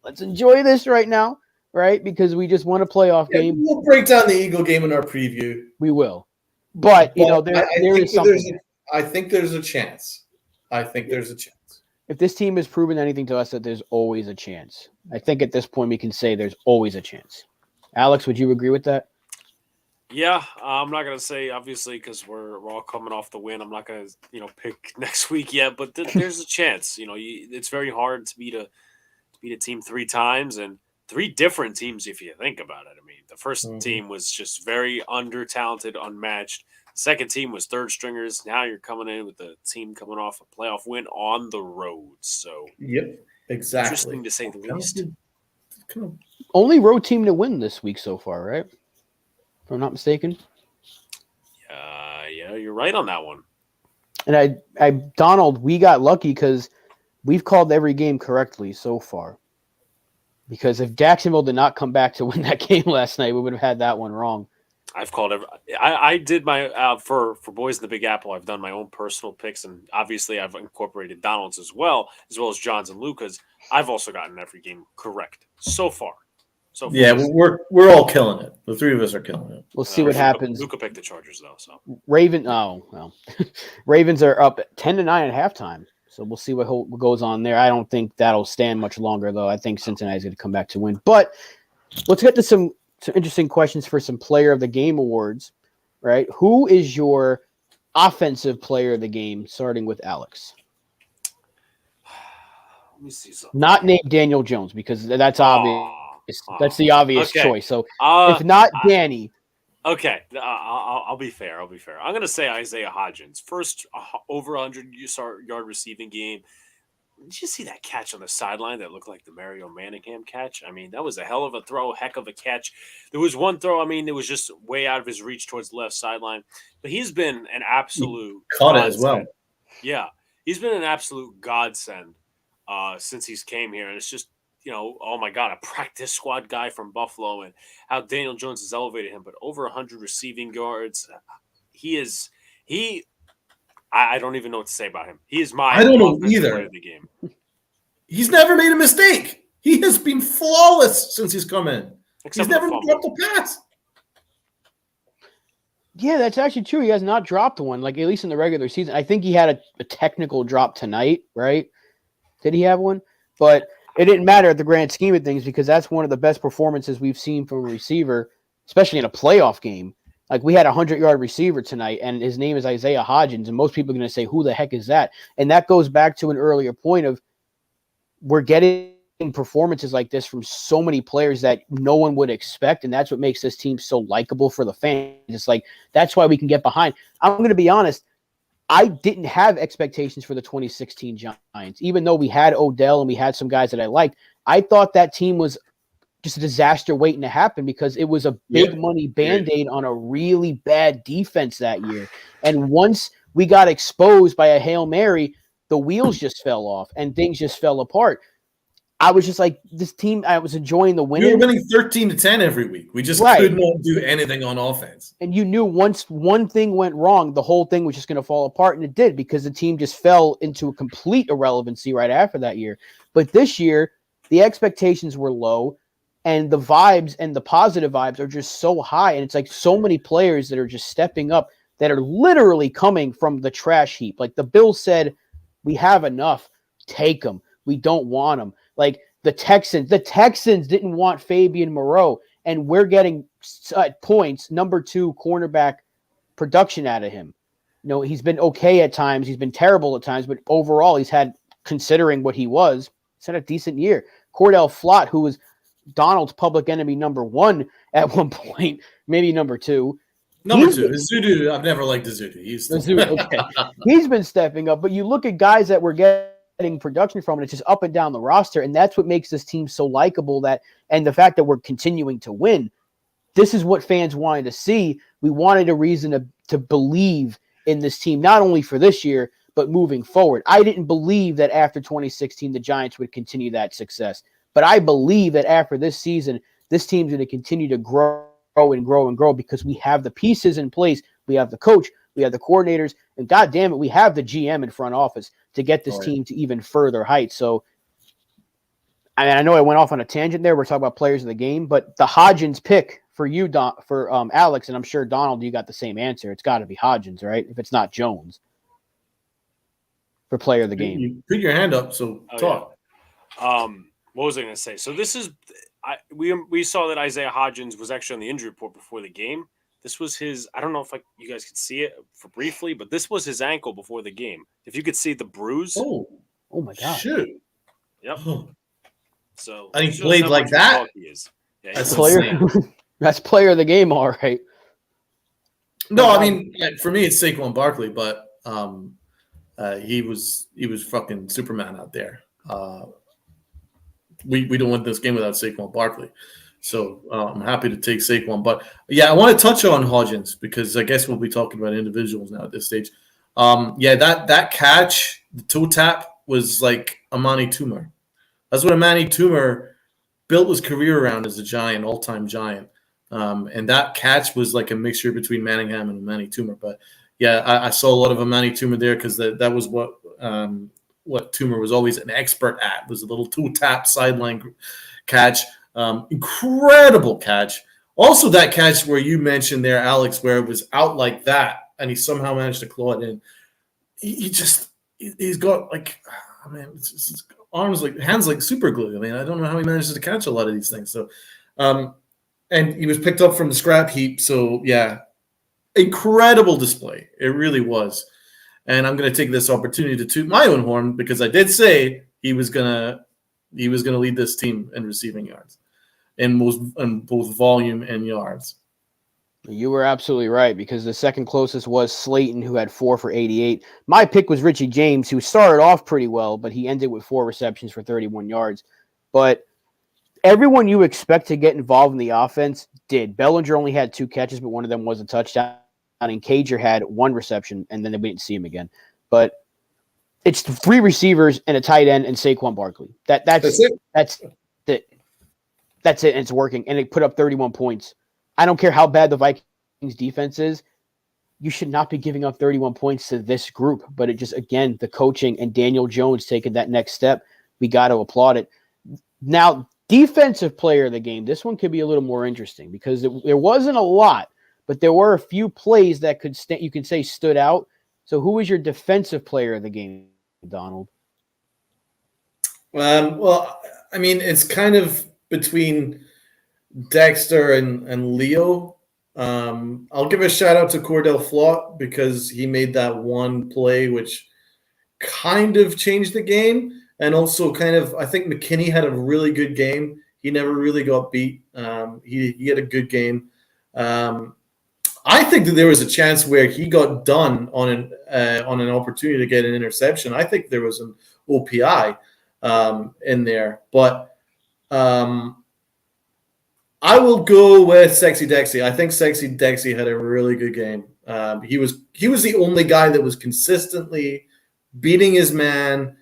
let's enjoy this right now, right? Because we just won a playoff game. We'll break down the Eagle game in our preview. We will. But you know, there is something. I think there's a chance. If this team has proven anything to us, that there's always a chance. I think at this point we can say there's always a chance. Alex, would you agree with that? Yeah, I'm not gonna say obviously because we're all coming off the win. I'm not gonna pick next week yet, but there's a chance. It's very hard to beat a team 3 times and 3 different teams if you think about it. I mean, the first team was just very under-talented, unmatched. The second team was third stringers. Now you're coming in with the team coming off a playoff win on the road. So yep, exactly. Interesting to say the least. Only road team to win this week so far, right? If I'm not mistaken. Yeah, you're right on that one. And Donald, we got lucky because we've called every game correctly so far. Because if Jacksonville did not come back to win that game last night, we would have had that one wrong. I've called every. I did my for Boys in the Big Apple. I've done my own personal picks, and obviously I've incorporated Donald's as well as John's and Luca's. I've also gotten every game correct so far. Yeah, we're all killing it. The 3 of us are killing it. We'll see what happens. Luca picked the Chargers though, so Ravens are up 10-9 at halftime. So we'll see what goes on there. I don't think that'll stand much longer, though. I think Cincinnati's going to come back to win. But let's get to some interesting questions for some Player of the Game awards, right? Who is your offensive player of the game, starting with Alex? Let me see something. Not named Daniel Jones, because that's obvious. That's the obvious choice. So if not Danny. Okay, I'll be fair. I'm going to say Isaiah Hodgins. First over 100-yard receiving game. Did you see that catch on the sideline that looked like the Mario Manningham catch? I mean, that was a hell of a throw, heck of a catch. There was one throw, it was just way out of his reach towards the left sideline. But he's been an absolute caught it as well. Yeah, he's been an absolute godsend since he's came here. And it's just, oh my God, a practice squad guy from Buffalo and how Daniel Jones has elevated him, but over 100 receiving yards. I don't even know what to say about him. He is I don't know either. Player of the game. He's never made a mistake. He has been flawless since he's come in. He's never dropped a pass. Yeah, that's actually true. He has not dropped one, like at least in the regular season. I think he had a technical drop tonight, right? Did he have one? But it didn't matter at the grand scheme of things because that's one of the best performances we've seen from a receiver, especially in a playoff game. Like we had a 100-yard receiver tonight, and his name is Isaiah Hodgins, and most people are going to say, who the heck is that? And that goes back to an earlier point of we're getting performances like this from so many players that no one would expect, and that's what makes this team so likable for the fans. It's like that's why we can get behind. I'm going to be honest. I didn't have expectations for the 2016 Giants, even though we had Odell and we had some guys that I liked. I thought that team was just a disaster waiting to happen because it was a big money Band-Aid on a really bad defense that year. And once we got exposed by a Hail Mary, the wheels just fell off and things just fell apart. I was just like, this team, I was enjoying the winning. We were winning 13-10 every week. We just could not do anything on offense. And you knew once one thing went wrong, the whole thing was just going to fall apart. And it did because the team just fell into a complete irrelevancy right after that year. But this year, the expectations were low and the vibes and the positive vibes are just so high. And it's like so many players that are just stepping up that are literally coming from the trash heap. Like the Bills said, we have enough. Take them. We don't want them. Like the Texans didn't want Fabian Moreau, and we're getting points, number 2 cornerback production out of him. He's been okay at times. He's been terrible at times, but overall he's had, considering what he's had a decent year. Cordell Flott, who was Donald's public enemy number 1 at one point, maybe number 2. Number He's 2 is Zudu. I've never liked Zudu. He's still... Okay. He's been stepping up, but you look at guys that we're getting production from, and it's just up and down the roster, and that's what makes this team so likable. And the fact that we're continuing to win, this is what fans wanted to see. We wanted a reason to believe in this team, not only for this year, but moving forward. I didn't believe that after 2016, the Giants would continue that success. But I believe that after this season, this team's going to continue to grow and grow and grow because we have the pieces in place. We have the coach, we have the coordinators, and God damn it, we have the GM in front office to get this team to even further heights. So, I mean, I know I went off on a tangent there. We're talking about players of the game, but the Hodgins pick for you, Alex, and I'm sure Donald, you got the same answer. It's got to be Hodgins, right? If it's not Jones for player of the game. You put your hand up, so talk. Yeah. What was I going to say? So this is we saw that Isaiah Hodgins was actually on the injury report before the game. This was his. I don't know if you guys could see it for briefly, but this was his ankle before the game. If you could see the bruise. Oh my God! Shoot. Yep. Oh. So and he played like that. He is. Yeah, that's player. That's player of the game, all right. No, I mean for me it's Saquon Barkley, but he was fucking Superman out there. We don't win this game without Saquon Barkley. So I'm happy to take Saquon. But, yeah, I want to touch on Hodgins because I guess we'll be talking about individuals now at this stage. That catch, the toe tap, was like Amani Toomer. That's what Amani Toomer built his career around as a Giant, all-time Giant. And that catch was like a mixture between Manningham and Amani Toomer. But, yeah, I saw a lot of Amani Toomer there because that was what Toomer was always an expert at, was a little toe-tap sideline catch. Incredible catch. Also, that catch where you mentioned there, Alex, where it was out like that, and he somehow managed to claw it in. He's got like, his arms like hands like super glue. I mean, I don't know how he manages to catch a lot of these things. So, and he was picked up from the scrap heap. So, yeah, incredible display. It really was. And I'm going to take this opportunity to toot my own horn because I did say he was going to lead this team in receiving yards, in both volume and yards. You were absolutely right because the second closest was Slayton, who had 4 for 88. My pick was Richie James, who started off pretty well, but he ended with 4 receptions for 31 yards. But everyone you expect to get involved in the offense did. Bellinger only had 2 catches, but one of them was a touchdown. And Cager had 1 reception, and then we didn't see him again. But it's 3 receivers and a tight end and Saquon Barkley. That's it. That's it. And it's working. And it put up 31 points. I don't care how bad the Vikings defense is. You should not be giving up 31 points to this group. But it just, again, the coaching and Daniel Jones taking that next step, we got to applaud it. Now, defensive player of the game, this one could be a little more interesting because there wasn't a lot, but there were a few plays that you could say stood out. So who was your defensive player of the game, Donald? Well, I mean, it's kind of between Dexter and Leo. I'll give a shout out to Cordell Flott because he made that one play which kind of changed the game. And also kind of, I think McKinney had a really good game. He never really got beat. He had a good game. I think that there was a chance where he got done on an opportunity to get an interception. I think there was an OPI in there. But I will go with Sexy Dexy. I think Sexy Dexy had a really good game. He was the only guy that was consistently beating his man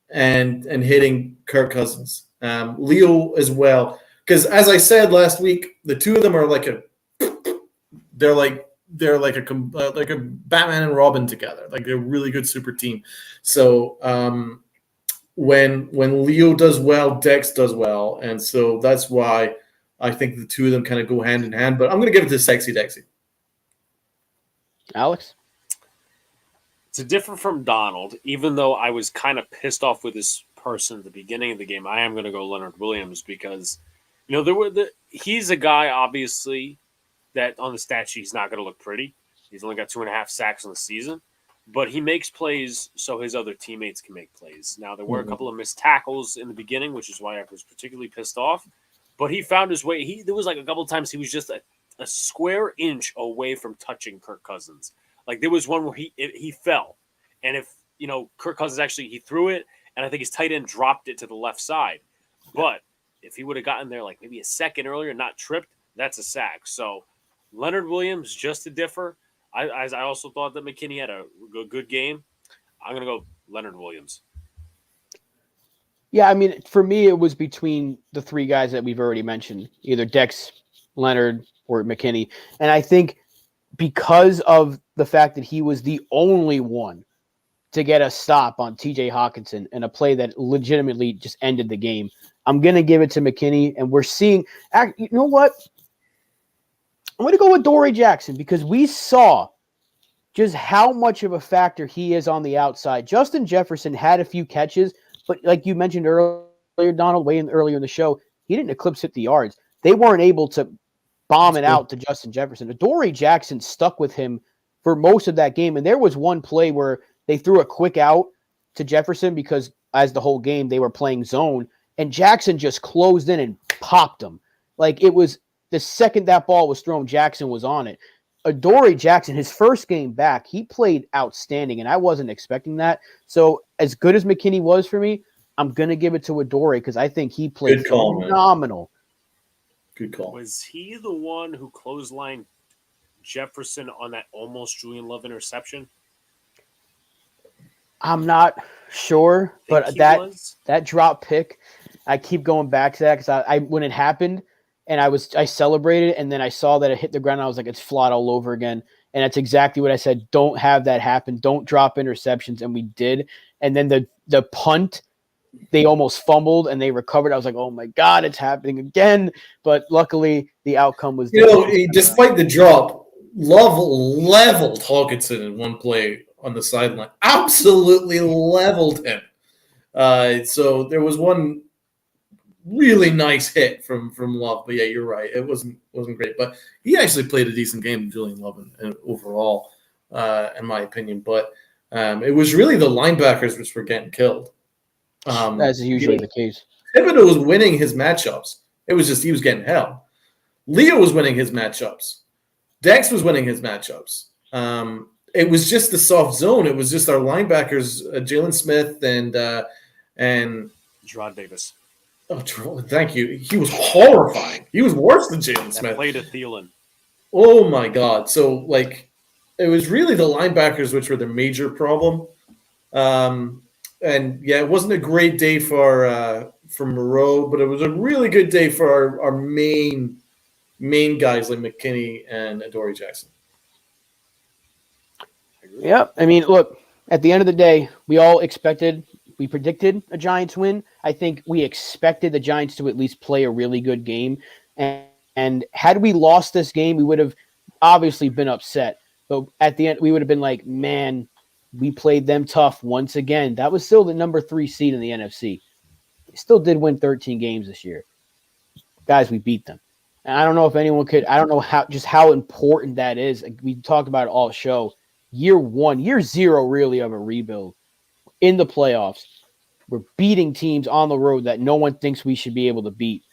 and hitting Kirk Cousins. Leo as well. Because as I said last week, the two of them are like a Batman and Robin together. Like they're a really good super team. So when Leo does well, Dex does well. And so that's why I think the two of them kind of go hand in hand. But I'm going to give it to Sexy Dexy. Alex? To differ from Donald, even though I was kind of pissed off with this person at the beginning of the game, I am going to go Leonard Williams because, he's a guy, obviously, that on the stat sheet he's not going to look pretty. He's only got 2.5 sacks on the season, but he makes plays so his other teammates can make plays. Now, there were a couple of missed tackles in the beginning, which is why I was particularly pissed off, but he found his way. There was like a couple of times he was just a a square inch away from touching Kirk Cousins. Like there was one where he fell, and if Kirk Cousins actually he threw it, and I think his tight end dropped it to the left side. But if he would have gotten there like maybe a second earlier, not tripped, that's a sack. So Leonard Williams, just to differ, I also thought that McKinney had a good game. I'm gonna go Leonard Williams. Yeah, I mean, for me, it was between the three guys that we've already mentioned, either Dex, Leonard, or McKinney. And I think because of the fact that he was the only one to get a stop on TJ Hawkinson and a play that legitimately just ended the game, I'm going to give it to McKinney. And we're seeing, you know what? I'm going to go with Dory Jackson because we saw just how much of a factor he is on the outside. Justin Jefferson had a few catches, but like you mentioned earlier, Donald, way in earlier in the show, he didn't eclipse 50 yards. They weren't able to bomb it out to Justin Jefferson. Dory Jackson stuck with him for most of that game. And there was one play where they threw a quick out to Jefferson because as the whole game they were playing zone, and Jackson just closed in and popped him. Like it was the second that ball was thrown, Jackson was on it. Dory Jackson, his first game back, he played outstanding, and I wasn't expecting that. So as good as McKinney was for me, I'm going to give it to Adoree because I think he played phenomenal. Good call. Was he the one who clotheslined Jefferson on that almost Julian Love interception? I'm not sure, but that drop pick, I keep going back to that because I when it happened and I celebrated and then I saw that it hit the ground. And I was like, it's flawed all over again. And that's exactly what I said. Don't have that happen. Don't drop interceptions. And we did. And then the punt, they almost fumbled and they recovered. I was like, oh my God, it's happening again. But luckily the outcome was, despite the drop, Love leveled Hawkinson in one play on the sideline. Absolutely leveled him. So there was one really nice hit from Love. But yeah, you're right. It wasn't great. But he actually played a decent game, Julian Love, overall, in my opinion. But it was really the linebackers which were getting killed. That's usually the case. Thibodeau was winning his matchups. It was just he was getting hell. Leo was winning his matchups. Dex was winning his matchups. It was just the soft zone. It was just our linebackers, Jalen Smith and Gerard Davis. Oh, thank you. He was horrifying. He was worse than Jalen Smith. Played a Thielen. Oh my God! So it was really the linebackers which were the major problem. And yeah, it wasn't a great day for Moreau, but it was a really good day for our main guys like McKinney and Adoree Jackson. Yeah, I mean, look, at the end of the day, we predicted a Giants win. I think we expected the Giants to at least play a really good game. And had we lost this game, we would have obviously been upset. But at the end, we would have been like, man, we played them tough once again. That was still the number 3 seed in the NFC. We still did win 13 games this year. Guys, we beat them. And I don't know if anyone could – I don't know how important that is. We talked about it all show. Year 0 really of a rebuild in the playoffs. We're beating teams on the road that no one thinks we should be able to beat.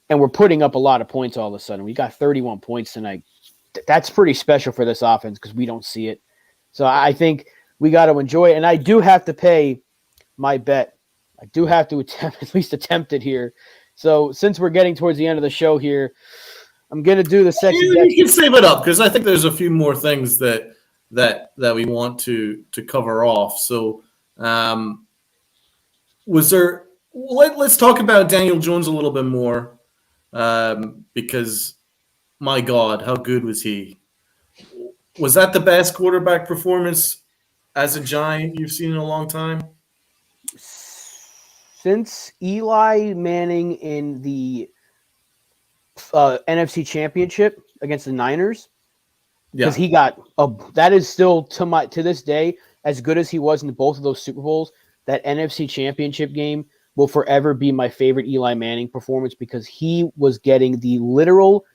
And we're putting up a lot of points all of a sudden. We got 31 points tonight. That's pretty special for this offense because we don't see it. So I think we got to enjoy it. And I do have to pay my bet. I do have to attempt it here. So since we're getting towards the end of the show here, I'm going to do the second. You can save it up because I think there's a few more things that we want to cover off. So let's talk about Daniel Jones a little bit more because my God, how good was he? Was that the best quarterback performance as a Giant you've seen in a long time? Since Eli Manning in the NFC Championship against the Niners, because he got that is still to this day as good as he was in both of those Super Bowls. That NFC Championship game will forever be my favorite Eli Manning performance because he was getting the literal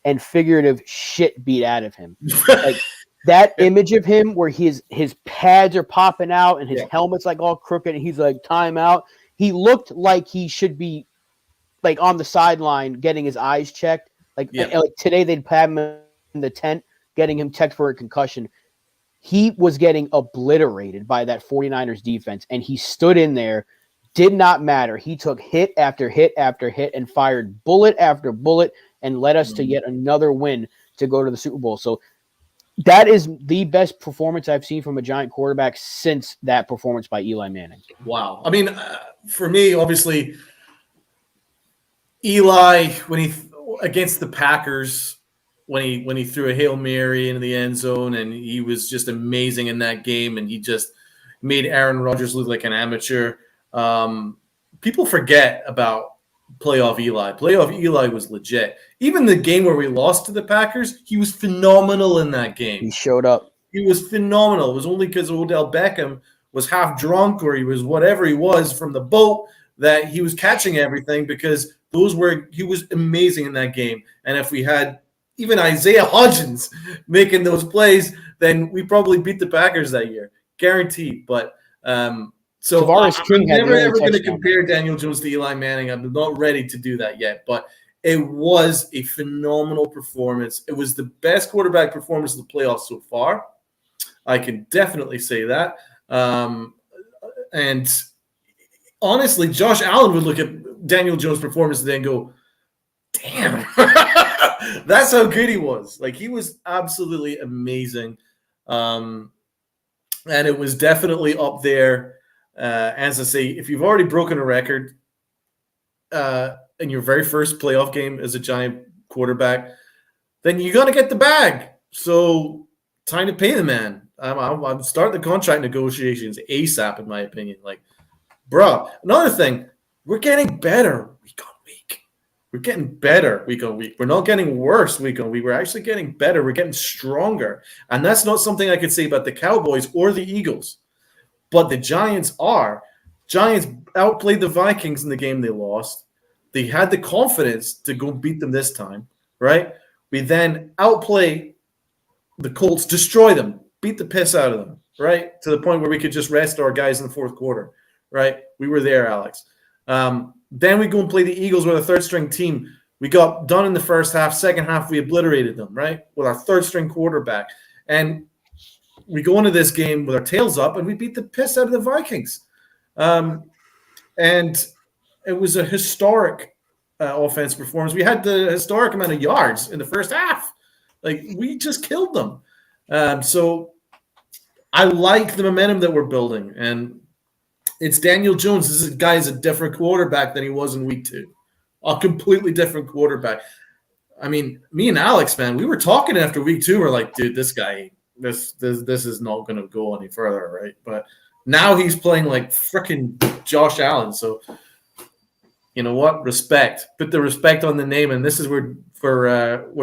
and figurative shit beat out of him. Like that image of him where his pads are popping out and his helmet's like all crooked and he's like timeout. He looked like he should be like on the sideline getting his eyes checked Like, Yeah. like today, they'd have him in the tent, getting him checked for a concussion. He was getting obliterated by that 49ers defense, and he stood in there, did not matter. He took hit after hit after hit and fired bullet after bullet and led us to yet another win to go to the Super Bowl. So that is the best performance I've seen from a Giant quarterback since that performance by Eli Manning. Wow. I mean, for me, obviously, Eli, when he against the Packers, when he threw a Hail Mary into the end zone, and he was just amazing in that game, and he just made Aaron Rodgers look like an amateur. People forget about playoff Eli. Playoff Eli was legit. Even the game where we lost to the Packers, he was phenomenal in that game. He showed up. He was phenomenal. It was only because Odell Beckham was half drunk, or he was whatever he was from the boat, that he was catching everything, because he was amazing in that game. And if we had even Isaiah Hodgins making those plays, then we probably beat the Packers that year, guaranteed. But so Tavares King I'm had never the only ever going to touchdown. compare Daniel Jones to Eli Manning. I'm not ready to do that yet, but it was a phenomenal performance. It was the best quarterback performance of the playoffs so far. I can definitely say that. And honestly, Josh Allen would look at Daniel Jones' performance and then go, damn, that's how good he was. Like, he was absolutely amazing. And it was definitely up there. As I say, if you've already broken a record in your very first playoff game as a Giant quarterback, then you got to get the bag. So time to pay the man. I'm starting the contract negotiations ASAP, in my opinion. Like, bro, another thing, we're getting better week on week. We're getting better week on week. We're not getting worse week on week. We're actually getting better. We're getting stronger. And that's not something I could say about the Cowboys or the Eagles. But the Giants are. Giants outplayed the Vikings in the game they lost. They had the confidence to go beat them this time, right? We then outplay the Colts, destroy them, beat the piss out of them, right? To the point where we could just rest our guys in the fourth quarter, right? We were there, Alex. Then we go and play the Eagles with a third-string team. We got done in the first half. Second half, we obliterated them, right, with our third-string quarterback. And we go into this game with our tails up, and we beat the piss out of the Vikings. And it was a historic offense performance. We had the historic amount of yards in the first half. Like, we just killed them. So I like the momentum that we're building. And it's Daniel Jones. This guy is a different quarterback than he was in week 2. A completely different quarterback. I mean, me and Alex, man, we were talking after week 2. We're like, dude, this guy, this is not going to go any further, right? But now he's playing like freaking Josh Allen. So, you know what? Respect. Put the respect on the name. And this is where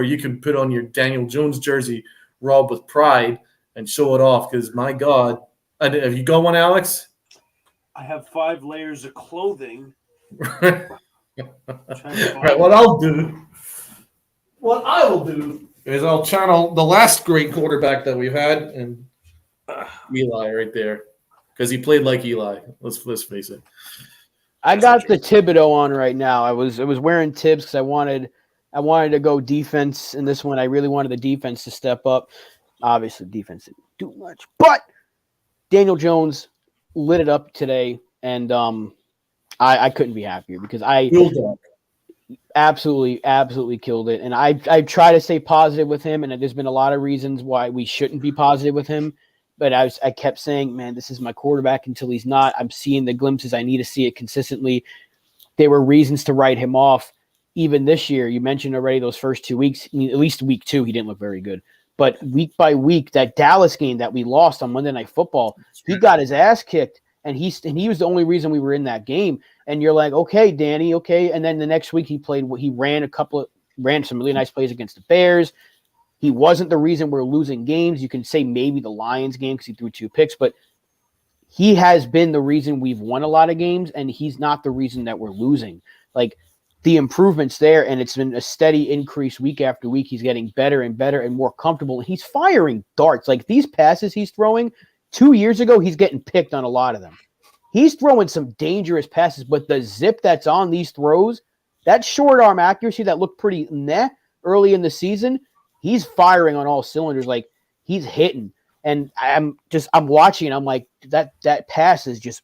you can put on your Daniel Jones jersey, Rob, with pride and show it off. Because, my God. Have you got one, Alex? I have 5 layers of clothing. Right, what I will do is I'll channel the last great quarterback that we've had, and Eli right there, because he played like Eli. Let's face it. I got the Thibodeau on right now. I was wearing Tibbs because I wanted to go defense in this one. I really wanted the defense to step up. Obviously, defense didn't do much, but Daniel Jones lit it up today, and I couldn't be happier because I absolutely killed it. And I try to stay positive with him, and there's been a lot of reasons why we shouldn't be positive with him. But I kept saying, man, this is my quarterback until he's not. I'm seeing the glimpses. I need to see it consistently. There were reasons to write him off. Even this year, you mentioned already those first 2 weeks. I mean, at least week 2, he didn't look very good. But week by week, that Dallas game that we lost on Monday Night Football, he got his ass kicked, and he was the only reason we were in that game. And you're like, okay, Danny, okay. And then the next week he ran some really nice plays against the Bears. He wasn't the reason we're losing games. You can say maybe the Lions game because he threw 2 picks, but he has been the reason we've won a lot of games, and he's not the reason that we're losing. Like, the improvements there, and it's been a steady increase week after week. He's getting better and better and more comfortable. And he's firing darts. Like, these passes he's throwing 2 years ago, he's getting picked on a lot of them. He's throwing some dangerous passes, but the zip that's on these throws, that short arm accuracy that looked pretty meh, early in the season, he's firing on all cylinders. Like he's hitting, and I'm watching. I'm like that pass is just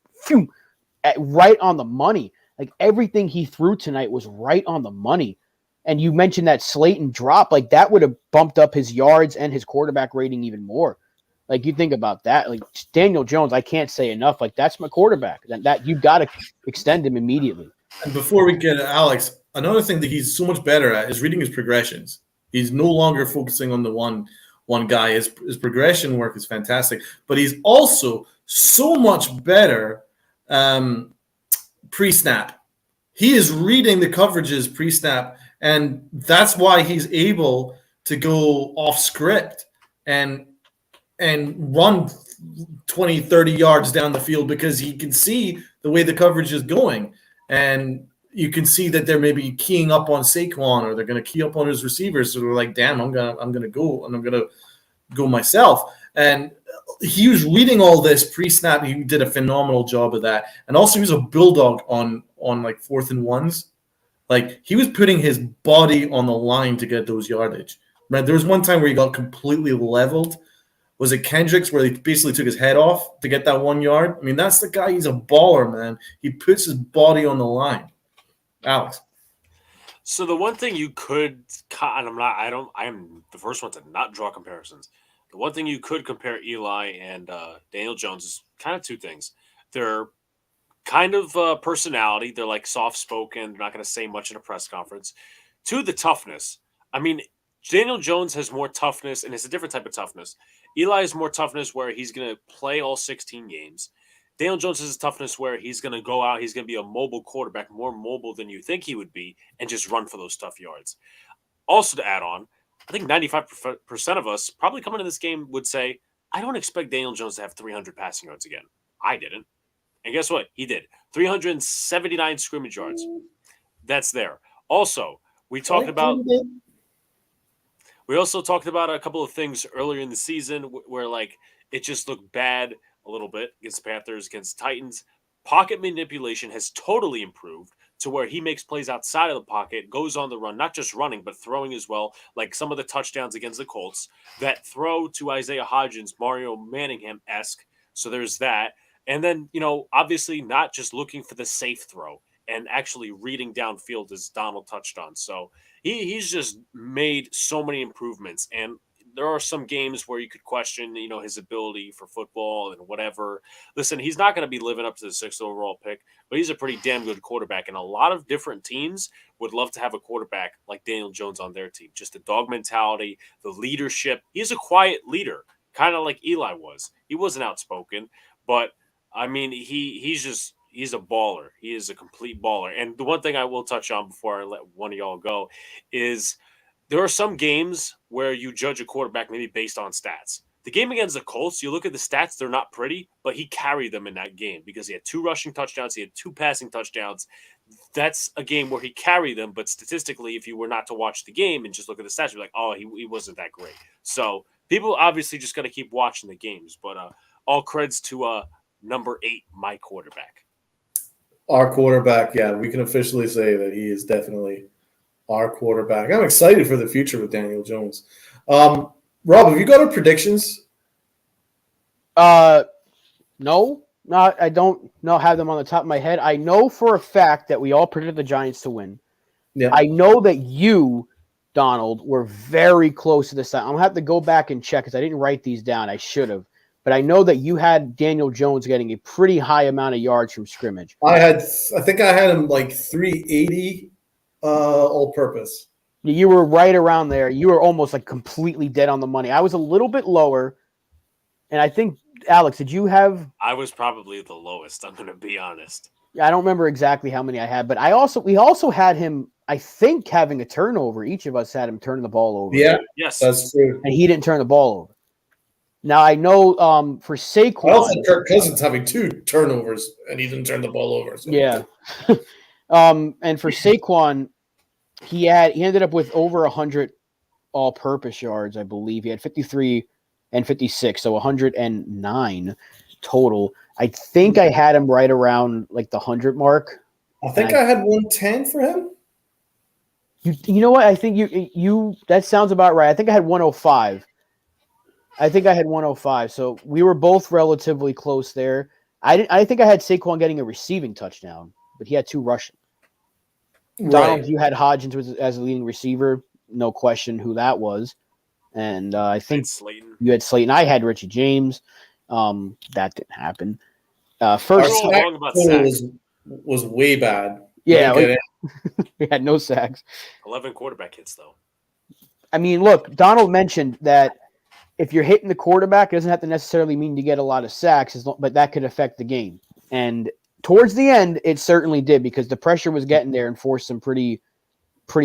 right on the money. Like everything he threw tonight was right on the money. And you mentioned that Slayton drop, like that would have bumped up his yards and his quarterback rating even more. Like you think about that, like Daniel Jones, I can't say enough. Like that's my quarterback. That you got to extend him immediately. And before we get Alex, another thing that he's so much better at is reading his progressions. He's no longer focusing on the one guy. His progression work is fantastic, but he's also so much better pre-snap. He is reading the coverages pre-snap, and that's why he's able to go off script and run 20, 30 yards down the field because he can see the way the coverage is going. And you can see that they're maybe keying up on Saquon, or they're going to key up on his receivers. So they're like, damn, I'm gonna go, and I'm gonna go myself. And he was reading all this pre-snap. He did a phenomenal job of that. And also he was a bulldog on like 4th and 1s. Like he was putting his body on the line to get those yardage. Right? There was one time where he got completely leveled. Was it Kendricks where he basically took his head off to get that 1 yard? I mean, that's the guy. He's a baller, man. He puts his body on the line. Alex. So the one thing you could, and I'm the first one to not draw comparisons. The one thing you could compare Eli and Daniel Jones is kind of two things. They're kind of personality. They're like soft-spoken. They're not going to say much in a press conference. Two, the toughness. I mean, Daniel Jones has more toughness, and it's a different type of toughness. Eli has more toughness where he's going to play all 16 games. Daniel Jones has a toughness where he's going to go out, he's going to be a mobile quarterback, more mobile than you think he would be, and just run for those tough yards. Also to add on, I think 95% of us probably coming into this game would say, I don't expect Daniel Jones to have 300 passing yards again. I didn't. And guess what? He did. 379 scrimmage yards. That's there. Also, we also talked about a couple of things earlier in the season where like it just looked bad a little bit against the Panthers, against the Titans. Pocket manipulation has totally improved to where he makes plays outside of the pocket, goes on the run, not just running, but throwing as well, like some of the touchdowns against the Colts. That throw to Isaiah Hodgins, Mario Manningham-esque. So there's that. And then, obviously not just looking for the safe throw and actually reading downfield as Donald touched on. So he's just made so many improvements. And there are some games where you could question, his ability for football and whatever. Listen, he's not going to be living up to the 6th overall pick, but he's a pretty damn good quarterback. And a lot of different teams would love to have a quarterback like Daniel Jones on their team. Just the dog mentality, the leadership. He's a quiet leader, kind of like Eli was. He wasn't outspoken, but I mean, he's a baller. He is a complete baller. And the one thing I will touch on before I let one of y'all go is there are some games where you judge a quarterback maybe based on stats. The game against the Colts, you look at the stats, they're not pretty, but he carried them in that game because he had 2 rushing touchdowns, he had 2 passing touchdowns. That's a game where he carried them, but statistically, if you were not to watch the game and just look at the stats, you're like, oh, he wasn't that great. So people obviously just got to keep watching the games, but all creds to number 8, my quarterback. Our quarterback, yeah, we can officially say that he is definitely our quarterback. I'm excited for the future with Daniel Jones. Rob, have you got our predictions? No, I don't have them on the top of my head. I know for a fact that we all predicted the Giants to win. Yeah. I know that you, Donald, were very close to this. I'm gonna have to go back and check because I didn't write these down. I should have. But I know that you had Daniel Jones getting a pretty high amount of yards from scrimmage. I think I had him like 380 all-purpose. You were right around there. You were almost like completely dead on the money. I was a little bit lower. And I think, Alex, did you have? I was probably the lowest. I'm going to be honest. Yeah, I don't remember exactly how many I had, but we also had him, I think, having a turnover. Each of us had him turning the ball over. Yeah, yes, that's true. And he didn't turn the ball over. Now, I know for Saquon. I also had Kirk Cousins having 2 turnovers, and he didn't turn the ball over. So. Yeah. And for Saquon, he ended up with over 100 all-purpose yards, I believe. He had 53 and 56, so 109 total. I think I had him right around like the 100 mark. I think I had 110 for him. You know what? I think you that sounds about right. I think I had 105. So we were both relatively close there. I think I had Saquon getting a receiving touchdown, but he had 2 rushing. Donald, you had Hodgins as a leading receiver. No question who that was. And I think Slayton. you had Slayton. I had Richie James. That didn't happen. First, Our all sack wrong about total sacks. was way bad. yeah, Look at it. we had no sacks. 11 quarterback hits though. I mean, look, Donald mentioned that if you're hitting the quarterback, it doesn't have to necessarily mean you get a lot of sacks, but that could affect the game. And towards the end, it certainly did because the pressure was getting there and forced some pretty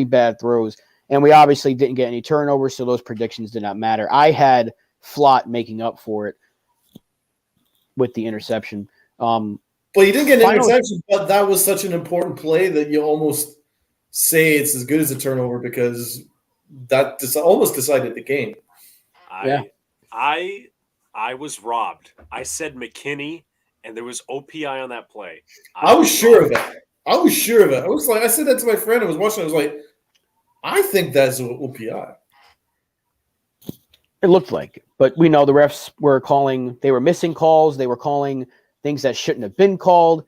bad throws. And we obviously didn't get any turnovers, so those predictions did not matter. I had Flott making up for it with the interception. But you didn't get an interception, but that was such an important play that you almost say it's as good as a turnover because that almost decided the game. I was robbed. I said McKinney, and there was OPI on that play. I was sure of that. I was like, I said that to my friend. I was watching. I was like, I think that's OPI. It looked like it, but we know the refs were calling. They were missing calls. They were calling things that shouldn't have been called.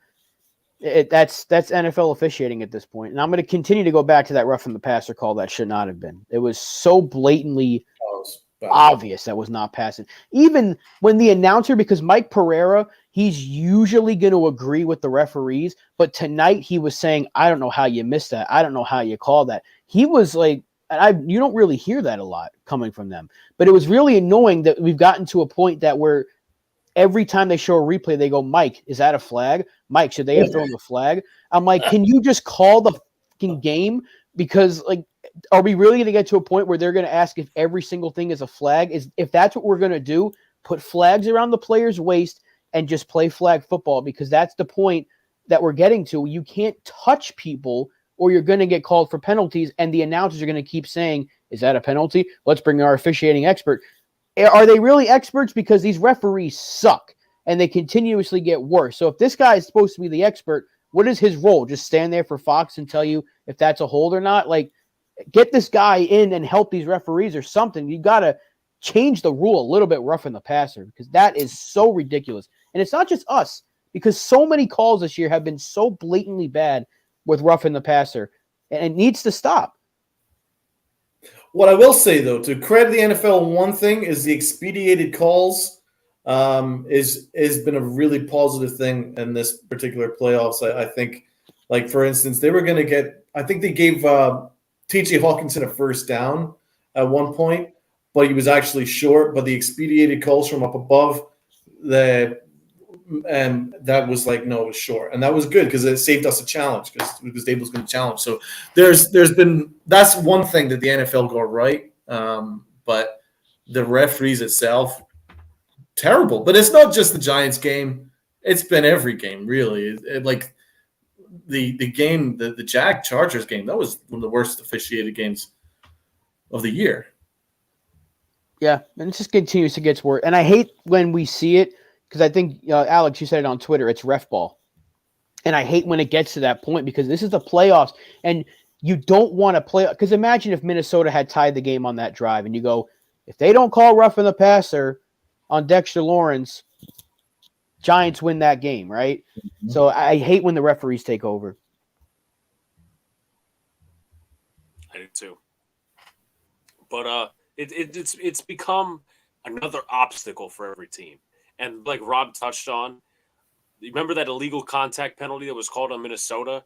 That's NFL officiating at this point. And I'm going to continue to go back to that roughing the passer call that should not have been. It was so blatantly obvious that was not passing. Even when the announcer, because Mike Pereira, he's usually going to agree with the referees, but tonight he was saying, I don't know how you missed that. I don't know how you call that. He was like, you don't really hear that a lot coming from them. But it was really annoying that we've gotten to a point that where every time they show a replay, they go, Mike, is that a flag? Mike, should they have thrown the flag? I'm like, can you just call the fucking game? Because, like, are we really going to get to a point where they're going to ask if every single thing is a flag? If that's what we're going to do, put flags around the player's waist and just play flag football, because that's the point that we're getting to. You can't touch people or you're going to get called for penalties, and the announcers are going to keep saying, is that a penalty? Let's bring our officiating expert. Are they really experts? Because these referees suck, and they continuously get worse. So if this guy is supposed to be the expert, what is his role? Just stand there for Fox and tell you if that's a hold or not? Like, get this guy in and help these referees or something. You got to change the rule a little bit roughing the passer, because that is so ridiculous. And it's not just us, because so many calls this year have been so blatantly bad with roughing the passer, and it needs to stop. What I will say, though, to credit the NFL, one thing is the expedited calls has been a really positive thing in this particular playoffs. I think, like, for instance, they were going to get – I think they gave T.J. Hawkinson a first down at one point, but he was actually short. But the expedited calls from up above, that was like, no, it was short. And that was good because it saved us a challenge because Dave was going to challenge. So there's been – that's one thing that the NFL got right. But the referees itself, terrible. But it's not just the Giants game. It's been every game, really. Like the game, the Chargers game, that was one of the worst officiated games of the year. Yeah, and it just continues to get worse. And I hate when we see it, because I think, Alex, you said it on Twitter, it's ref ball. And I hate when it gets to that point, because this is the playoffs, and you don't want to play. Because imagine if Minnesota had tied the game on that drive, and you go, if they don't call roughing the passer on Dexter Lawrence, Giants win that game, right? Mm-hmm. So I hate when the referees take over. I do too. But it's become another obstacle for every team. And like Rob touched on, remember that illegal contact penalty that was called on Minnesota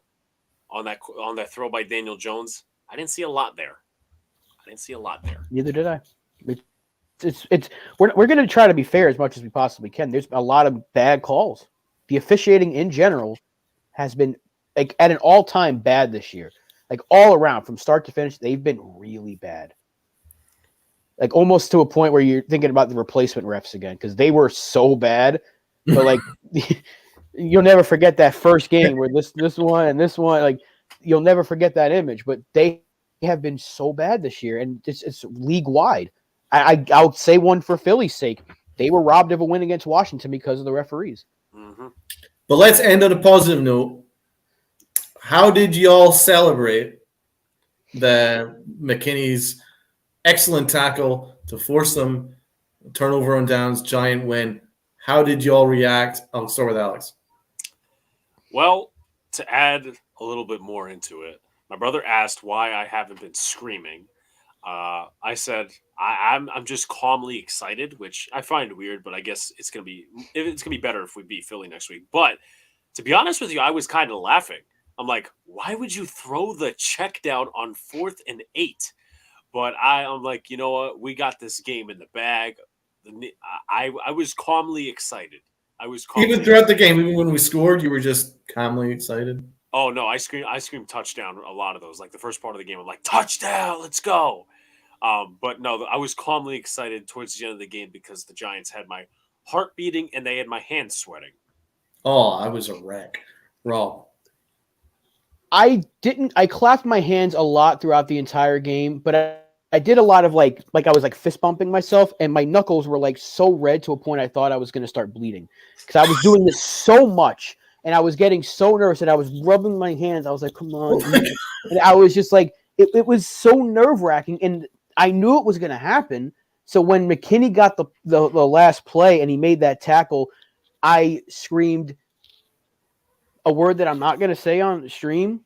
on that throw by Daniel Jones? I didn't see a lot there. Neither did I. We're going to try to be fair as much as we possibly can. There's a lot of bad calls. The officiating in general has been like at an all-time bad this year. Like all around, from start to finish, they've been really bad. Like almost to a point where you're thinking about the replacement refs again, because they were so bad. But like you'll never forget that first game where this one and this one, like you'll never forget that image. But they have been so bad this year, and it's league wide. I'll say one for Philly's sake. They were robbed of a win against Washington because of the referees. Mm-hmm. But let's end on a positive note. How did y'all celebrate the McKinney's excellent tackle to force them turnover on downs, giant win. How did y'all react? I'll start with Alex. Well, to add a little bit more into it, my brother asked why I haven't been screaming. I said I'm just calmly excited, which I find weird, but I guess it's gonna be better if we beat Philly next week. But to be honest with you, I was kind of laughing. I'm like, why would you throw the check down on 4th and 8? But I'm like, you know what? We got this game in the bag. I was calmly excited. I was calmly Even throughout the game, even when we scored, you were just calmly excited. Oh no, I screamed touchdown a lot of those. Like the first part of the game, I'm like, touchdown, let's go. But no, I was calmly excited towards the end of the game because the Giants had my heart beating and they had my hands sweating. Oh, I was a wreck. Raw. I clapped my hands a lot throughout the entire game, but I did a lot of like I was like fist bumping myself, and my knuckles were like so red to a point I thought I was going to start bleeding because I was doing this so much, and I was getting so nervous, and I was rubbing my hands. I was like, "Come on," and I was just like, it was so nerve wracking, and I knew it was going to happen. So when McKinney got the last play and he made that tackle, I screamed a word that I'm not going to say on the stream.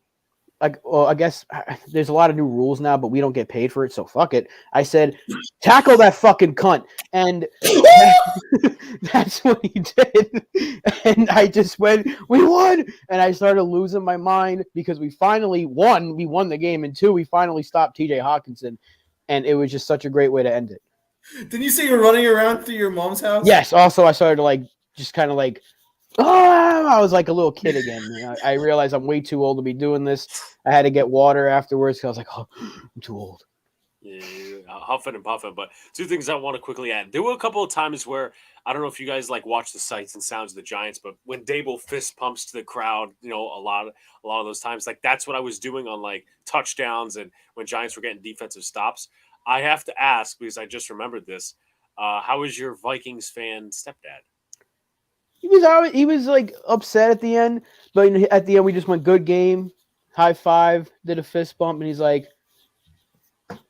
Like, well, I guess there's a lot of new rules now, but we don't get paid for it, so fuck it. I said, tackle that fucking cunt. And that's what he did. And I just went, we won. And I started losing my mind because we finally won. We won the game. And 2, we finally stopped TJ Hawkinson. And it was just such a great way to end it. Didn't you say you were running around through your mom's house? Yes. Also, I started to like, just kind of like, oh, I was like a little kid again. I realized I'm way too old to be doing this. I had to get water afterwards because I was like, oh, I'm too old. Yeah, huffing and puffing. But 2 things I want to quickly add. There were a couple of times where I don't know if you guys like watch the sights and sounds of the Giants, but when Dable fist pumps to the crowd, you know, a lot of those times, like that's what I was doing on like touchdowns and when Giants were getting defensive stops. I have to ask because I just remembered this. How is your Vikings fan stepdad? He was like upset at the end, but at the end we just went good game, high five, did a fist bump, and he's like,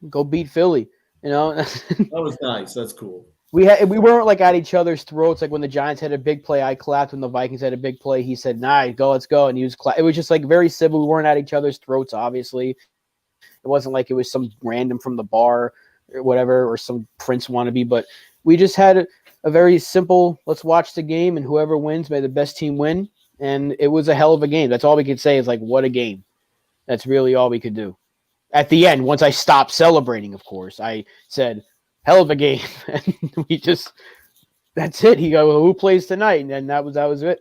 "Go beat Philly," you know. That was nice. That's cool. We weren't like at each other's throats. Like when the Giants had a big play, I clapped. When the Vikings had a big play, he said, "Nah, let's go," and he was it was just like very civil. We weren't at each other's throats. Obviously, it wasn't like it was some random from the bar or whatever or some Prince wannabe, but we just had a very simple, let's watch the game, and whoever wins, may the best team win. And it was a hell of a game. That's all we could say is like, what a game. That's really all we could do. At the end, once I stopped celebrating, of course, I said, hell of a game. And we just, that's it. He go, well, who plays tonight? And that was it.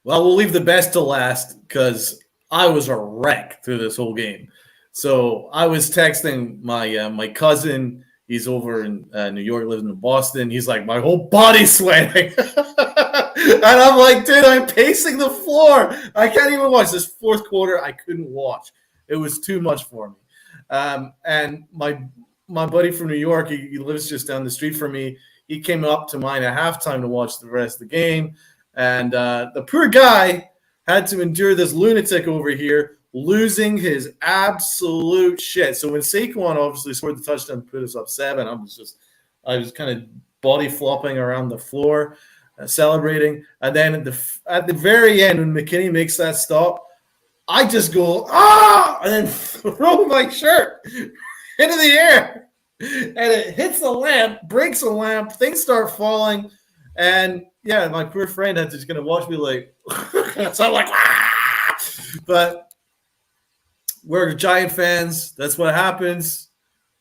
Well, we'll leave the best to last because I was a wreck through this whole game. So I was texting my cousin. He's over in New York, living in Boston. He's like, my whole body's sweating. And I'm like, dude, I'm pacing the floor. I can't even watch. This 4th quarter, I couldn't watch. It was too much for me. And my buddy from New York, he lives just down the street from me. He came up to mine at halftime to watch the rest of the game. And the poor guy had to endure this lunatic over here losing his absolute shit. So when Saquon obviously scored the touchdown, put us up 7, I was kind of body flopping around the floor, celebrating. And then at the very end, when McKinney makes that stop, I just go, ah, and then throw my shirt into the air. And it hits the lamp, breaks the lamp, things start falling. And yeah, my poor friend had to kind of watch me like, so I'm like, ah! But we're Giant fans. That's what happens.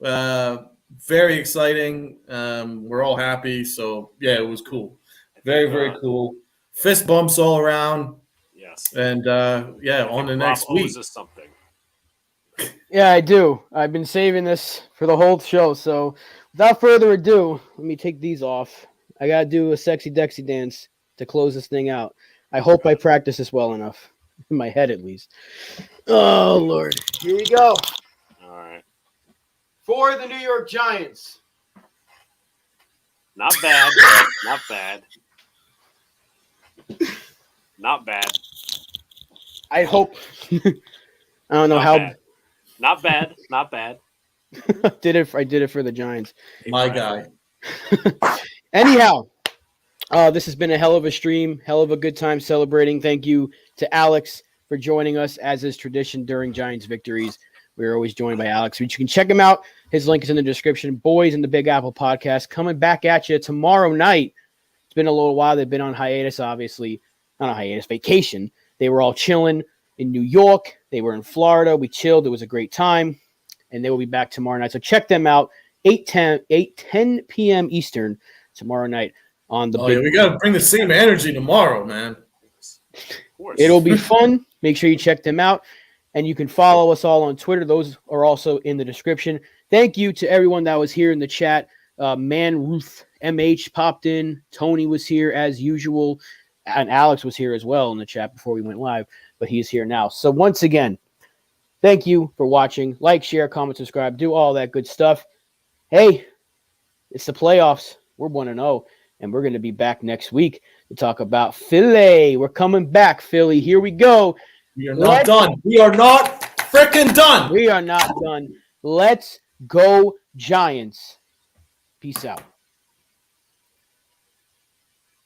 Very exciting. We're all happy. So yeah, it was cool. Very, very cool. Fist bumps all around. Yes. And yeah, on the next week. Something. Yeah, I do. I've been saving this for the whole show. So without further ado, let me take these off. I got to do a sexy Dexy dance to close this thing out. I hope I practice this well enough. In my head, at least. Oh, Lord. Here we go. All right. For the New York Giants. Not bad. Not bad. Not bad. I hope. I don't know Not how. bad. Not bad. Not bad. I did it for the Giants. My guy. Anyhow, this has been a hell of a stream, hell of a good time celebrating. Thank you to Alex for joining us, as is tradition during Giants victories. We're always joined by Alex, which you can check him out. His link is in the description. Boys in the Big Apple podcast coming back at you tomorrow night. It's been a little while. They've been on hiatus, obviously. Not a hiatus, vacation. They were all chilling in New York. They were in Florida. We chilled. It was a great time. And they will be back tomorrow night. So check them out, 10 p.m. Eastern tomorrow night on the We got to bring the same energy tomorrow, man. Of course. It'll be fun. Make sure you check them out. And you can follow us all on Twitter. Those are also in the description. Thank you to everyone that was here in the chat. Man Ruth MH popped in. Tony was here as usual. And Alex was here as well in the chat before we went live. But he's here now. So once again, thank you for watching. Like, share, comment, subscribe. Do all that good stuff. Hey, it's the playoffs. We're 1-0. And we're going to be back next week to talk about Philly. We're coming back, Philly. Here we go. We are not done. We are not freaking done. We are not done. Let's go, Giants. Peace out.